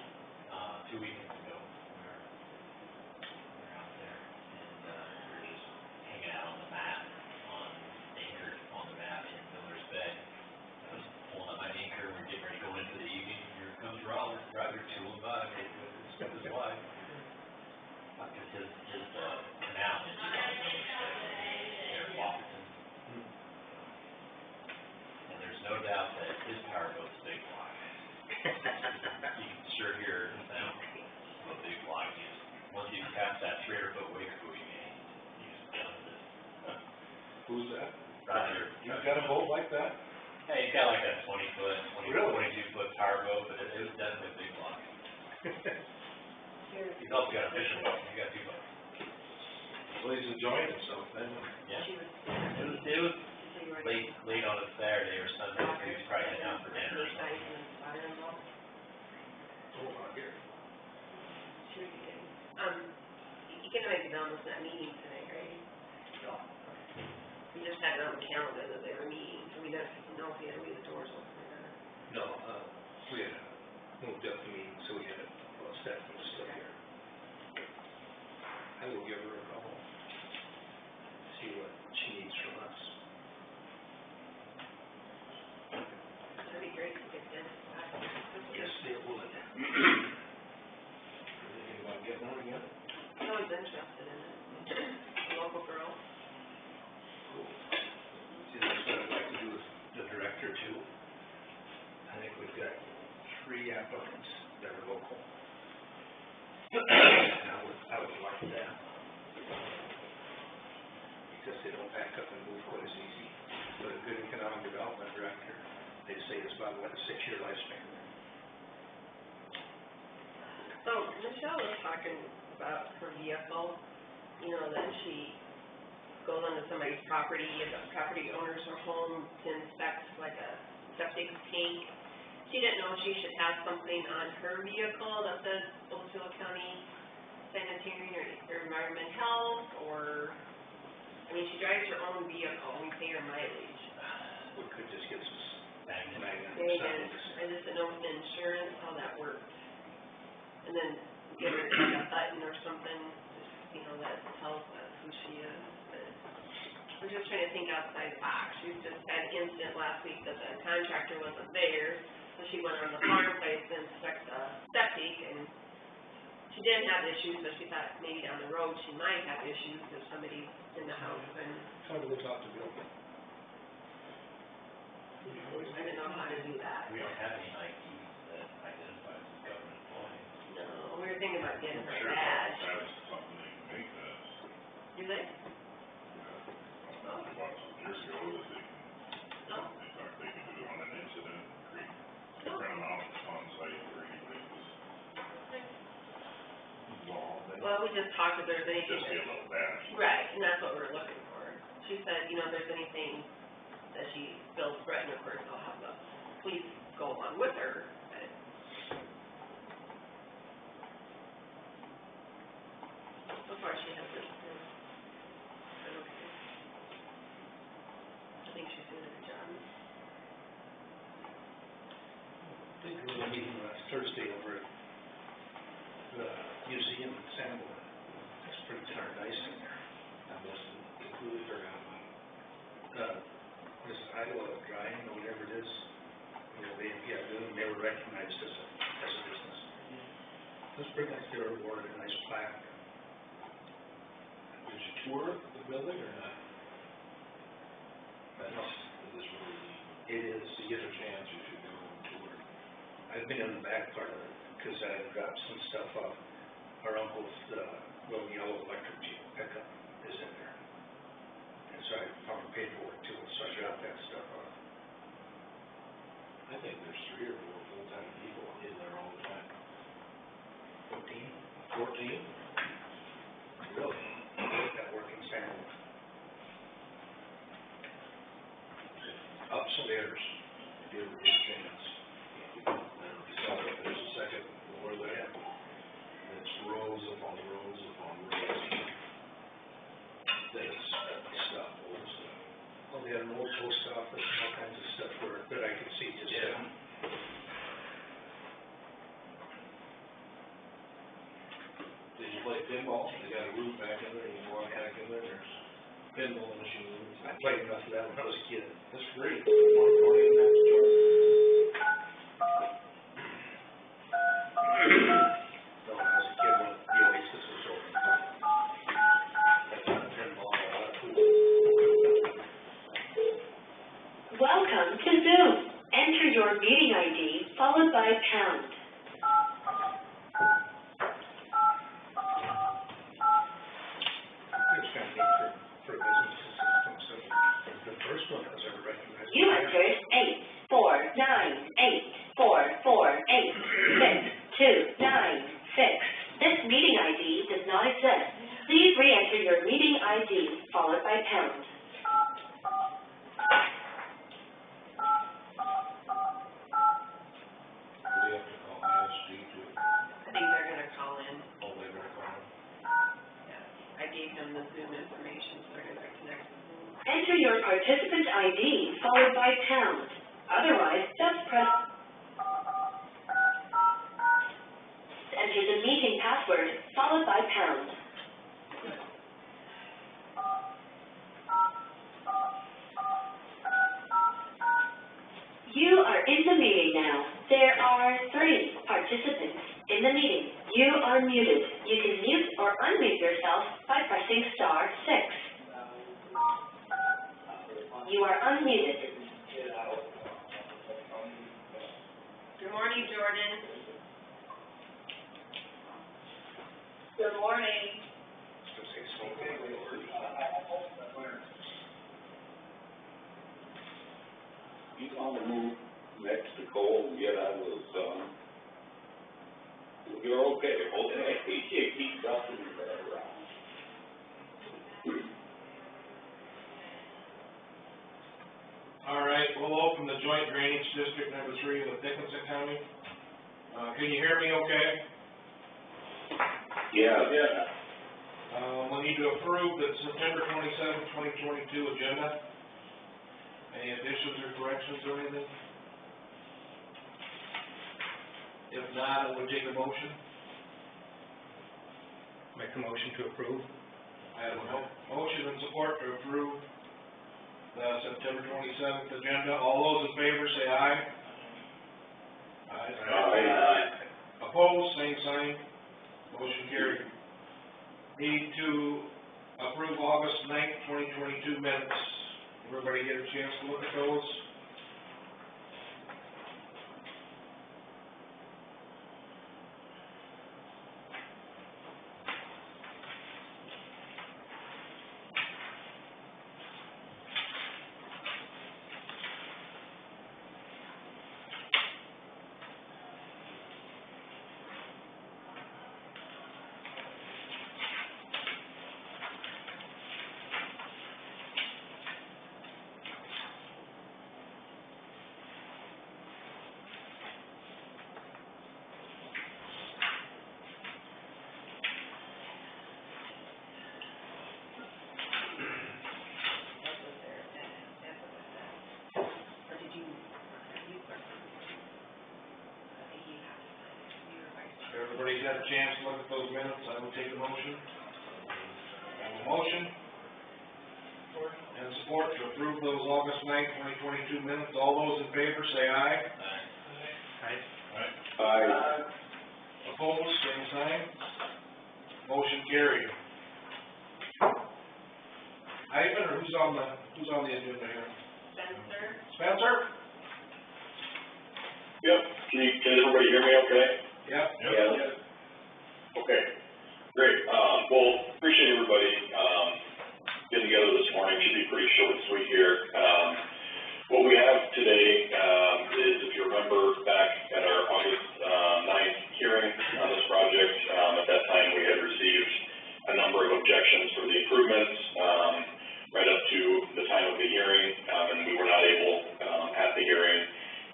2 weekends ago. We were out there, and, we were just hanging out on the mat, anchored on the mat in Miller's Bay. I was pulling up my anchor, we're getting ready to go into the evening, here comes Roger tooling by, he's got his wife. Because his canal is on Miller's Bay, there in Washington. And there's no doubt that his powerboat's a big block. You can sure hear the sound of a big block. Once you pass that 300-foot wake buoy, he's done with it. Who's that? Roger. You've got a boat like that? Hey, he's got like a 20-foot, Really? 22-foot powerboat, but it was definitely a big block. He's also got a fishing boat. He got 2 boats. Well, he's enjoying himself then. Yeah. She was, It was so you were. late on a Saturday or Sunday, so he was probably heading out for dinner or something. Father-in-law. Oh, out here. Sure you did. Economic development's not meeting today, right? No. We just had it on the calendar that they were meeting, so we don't know if we had to leave the doors open or not. No, we had moved up the meeting, so we had, Stephanie was still here. I will give her a call, see what she needs from us. That'd be great to get them back. Yes, it would. Thinking about getting one again? I'm always interested in it. A local girl. See, that's what I'd like to do with the director too. I think we've got 3 applicants that are local. And I would like that. Because they don't back up and move quite as easy. But a good economic development director, they say it's about, what, a 6-year lifespan. So Michelle was talking about her vehicle, you know, that she goes onto somebody's property, and the property owners are home to inspect like a septic tank. She didn't know if she should have something on her vehicle that says Osceola County Sanitary or Environment Health, or, I mean, she drives her own vehicle, we pay her mileage. We could just get some magnet Maybe, signs. I just didn't know with insurance, how that worked. And then give her like a button or something, just, you know, that tells us who she is, but we're just trying to think outside the box. She's just had an incident last week that the contractor wasn't there, so she went on the farm place to inspect the septic, and she didn't have issues, but she thought maybe down the road she might have issues if somebody's in the house, and How do we talk to Bill? I didn't know how to do that. We don't have any IDs that identify as government employees. No, we were thinking about getting her Sure, badge. that's something they can make that, Do they? about some years ago, that they can, Oh. in fact, they can do it on an incident, create, Oh. print them out on site for anybody who's involved, and Well, we just talked if there's anything just be a that, little dash. right, and that's what we're looking for. She said, you know, if there's anything that she feels threatened, of course, I'll have the police go along with her, but. So far, she hasn't, been okay. I think she's doing a good job. I think we were meeting last Thursday over at the museum in Sanborn. It's pretty darn nice in there. I must have completely forgot about it. What is it, Iowa Drying or whatever it is? You know, they were recognized as a business. It was pretty nice. They were awarded a nice plaque. Did you tour the building or not? That's, it is really neat. It is. If you get a chance, you should go and tour. I've been in the back part of it because I had dropped some stuff off. Our uncle's, little yellow electric Jeep pickup is in there. And so I found paperwork too, so I dropped that stuff off. I think there's 3 or 4 full-time people in there all the time. 14? 14? Really? That work in Sanborn. Upstairs, if you ever get a chance. So there's a second floor there, and it's rows upon rows upon rows. That's stuff, old stuff. Well, they had an old post office and all kinds of stuff that I could see just. Did you play pinball? They got a room back in there, you can walk back in there, there's pinball machines. I played enough of that when I was a kid. That's great. Don't even have to charge. No, when I was a kid, when the Oasis was open. That's not pinball, a lot of pool. Welcome to Zoom. Enter your meeting ID followed by pound. It was kind of neat for businesses and stuff. The first one I was ever recognized. You entered 84984486296. This meeting ID does not exist. Please re-enter your meeting ID followed by pound. We have to call ISG too. I think they're gonna call in. Oh, they better call them. Yeah. I gave them the Zoom information, so they're gonna connect with Zoom. Enter your participant ID followed by pound. Otherwise, just press. Enter the meeting password followed by pound. You are in the meeting now. There are 3 participants in the meeting. You are muted. You can mute or unmute yourself by pressing *6. You are unmuted. Good morning, Jordan. Good morning. Just say smoking. He's on the move next to Cole, and yet I was, you're okay, keep dropping that around. All right, we'll open the joint drainage district number 3 with Dickinson County. Can you hear me okay? Yeah. We need to approve the September 27th, 2022 agenda. Any additions or corrections or anything? If not, I would take a motion. Make a motion to approve. I have a motion and support to approve the September 27th agenda. All those in favor say aye. Aye. Opposed, same sign. Motion carried. Need to approve August 9th, 2022 minutes. Everybody get a chance to look at those? Or did you start? I think you have to sign it. You're vice chair. Everybody's had a chance to look at those minutes, I will take a motion. I have a motion. And support to approve those August 9th, 2022 minutes. All those in favor say aye. Aye. Opposed, same sign. Motion carried. Ivan, or who's on the agenda here? Spencer? Spencer? Yep, can everybody hear me okay? Yep. Yeah. Okay, great, well, appreciate everybody, getting together this morning, should be pretty short and sweet here. What we have today, is, if you remember back at our August, 9th hearing on this project, at that time we had received a number of objections for the improvements, right up to the time of the hearing, and we were not able, at the hearing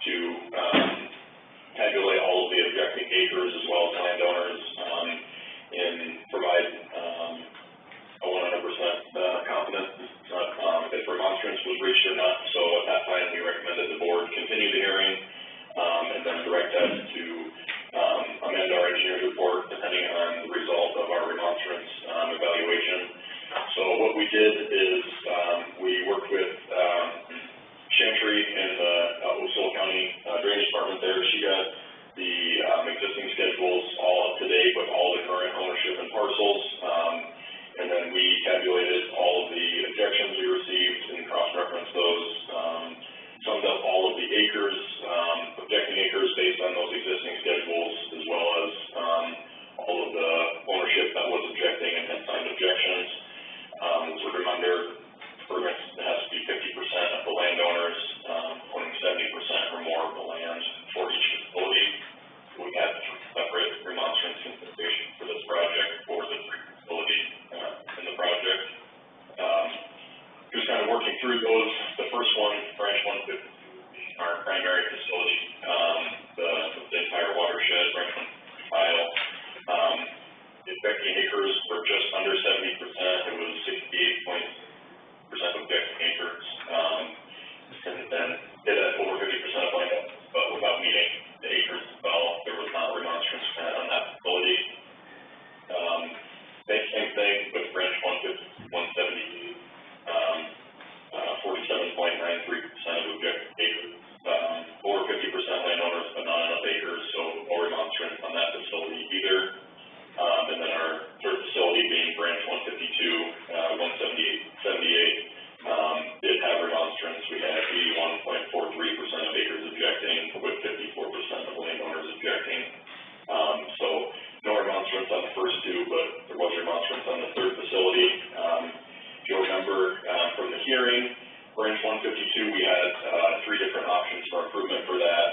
to, tabulate all of the objecting acres as well as landowners, and provide, a 100%, confidence, if remonstrance was reached or but there was remonstrance on the third facility. If you'll remember, from the hearing, branch 152, we had, 3 different options for improvement for that.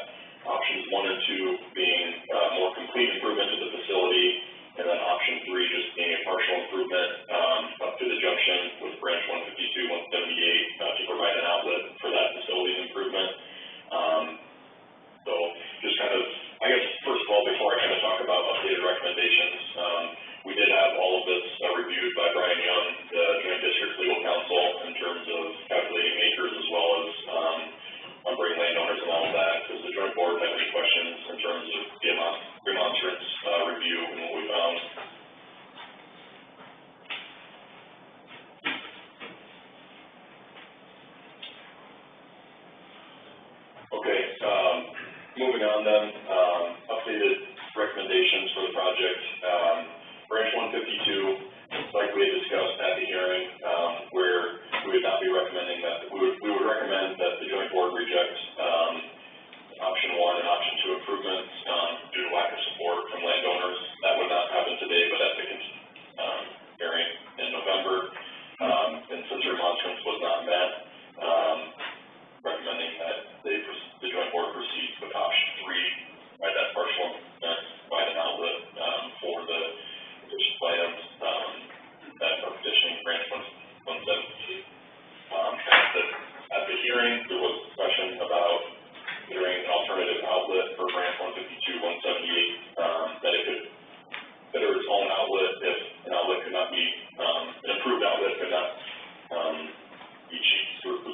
Options 1 and 2 being, more complete improvement to the facility, and then option 3 just being a partial improvement, up to the junction with branch 152, 178, to provide an outlet for that facility's improvement. So just kind of, I guess, first of all, before I kind of talk about updated recommendations, we did have all of this reviewed by Brian Young, the Joint District Legal Counsel, in terms of calculating acres as well as numbering landowners and all of that. Does the joint board have any questions in terms of the remonstrance review and what we found? Okay, moving on then, updated recommendations for the project. Branch 152, like we had discussed at the hearing, where we would not be recommending that, we would recommend that the joint board reject, option 1 and option 2 improvements, due to lack of support from landowners. That would not happen today, but at the, hearing in November, and since remonstrance was not met, recommending that the joint board proceed with option 3, by that partial, provide an outlet, for the petition plans, that are petitioning branch 172. At the hearing, there was discussion about considering an alternative outlet for branch 152, 178, that it could consider its own outlet if an outlet could not be, an improved outlet could not, be achieved through the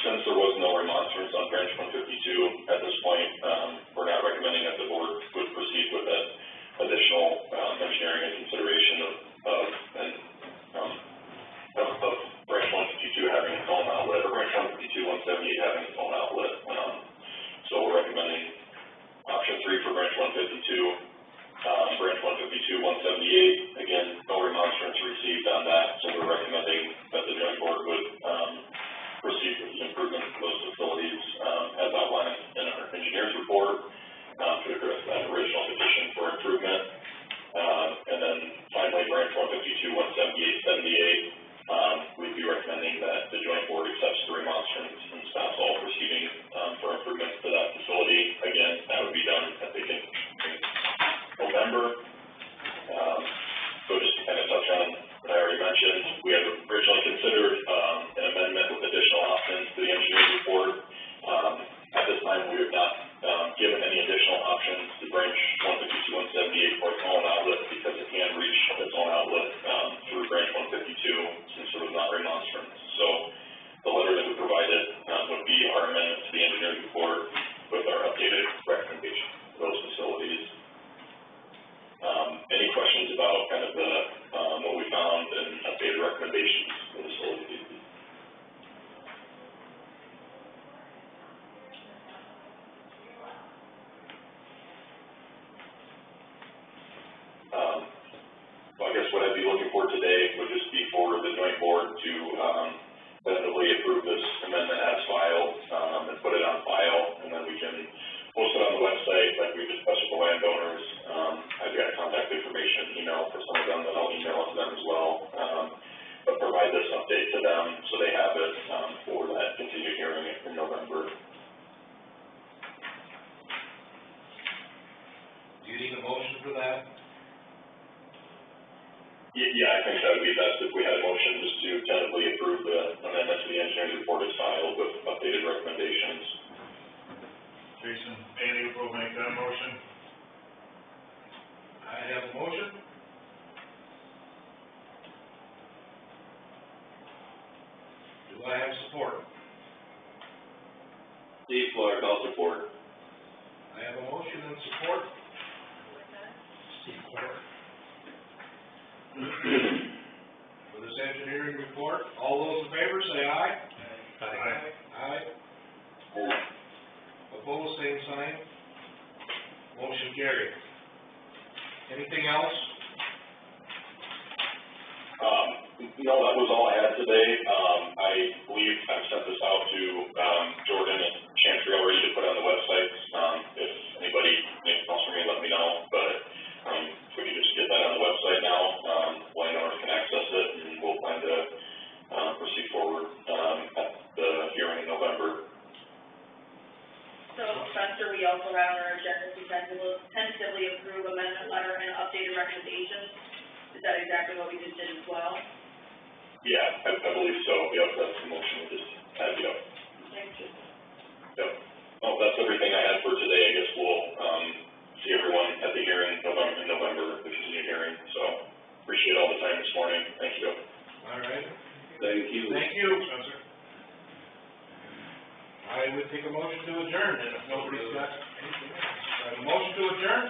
since there was no remonstrance on branch 152 at this point, we're not recommending that the board would proceed with that additional, engineering and consideration of branch 152 having its own outlet, or branch 152, 178 having its own outlet. So we're recommending option 3 for branch 152, branch 152, 178. Again, no remonstrance received on that, so we're recommending that the joint board would, proceed with the improvement of those facilities, as outlined in our engineer's report, to address that original petition for improvement. And then finally, branch 152, 178, 78, we'd be recommending that the joint board accepts the remonstrance and stops all proceeding, for improvements to that facility. Again, that would be done at the beginning of November. So just to kind of touch on what I already mentioned, we had originally considered, an amendment with additional options to the engineer's report. At this time, we have not, given any additional options to branch 152, 178 for its own outlet, because it can reach its own outlet, through branch 152, since there was not remonstrance. So the letter that we provided, would be our amendment to the engineer's report with our updated recommendation for those facilities. Any questions about kind of the, what we found and updated recommendations for the facilities? So I guess what I'd be looking for today would just be for the joint board to, tentatively approve this amendment as filed, and put it on file, and then we can post it on the website like we discussed with the landowners. I've got contact information, email for some of them that I'll email it to them as well. But provide this update to them so they have it, for that continued hearing in November. Do you need a motion for that? Yeah, I think that would be best if we had a motion just to tentatively approve the amendment to the engineering report as filed with updated recommendations. Jason, Andy will make that motion. I have a motion. Do I have support? Steve Clark, I'll support. I have a motion and support. Steve Clark. For this engineering report, all those in favor say aye. Aye. Aye. Opposed, same sign. Motion carried. Anything else? No, that was all I had today. I believe I've sent this out to, Jordan and Chantry already to put on the website. If anybody needs else from me, let me know, but, we we also have on our agenda to tentatively approve amendment letter and updated recommendations. Is that exactly what we just did as well? Yeah, I believe so, yep, that's the motion, we just had, yep. Thank you. Yep. Well, that's everything I had for today. I guess we'll, see everyone at the hearing in November, the continued hearing. So, appreciate all the time this morning. Thank you. All right. Thank you. Thank you, Spencer. I would take a motion to adjourn, and if nobody's got anything else. Motion to adjourn?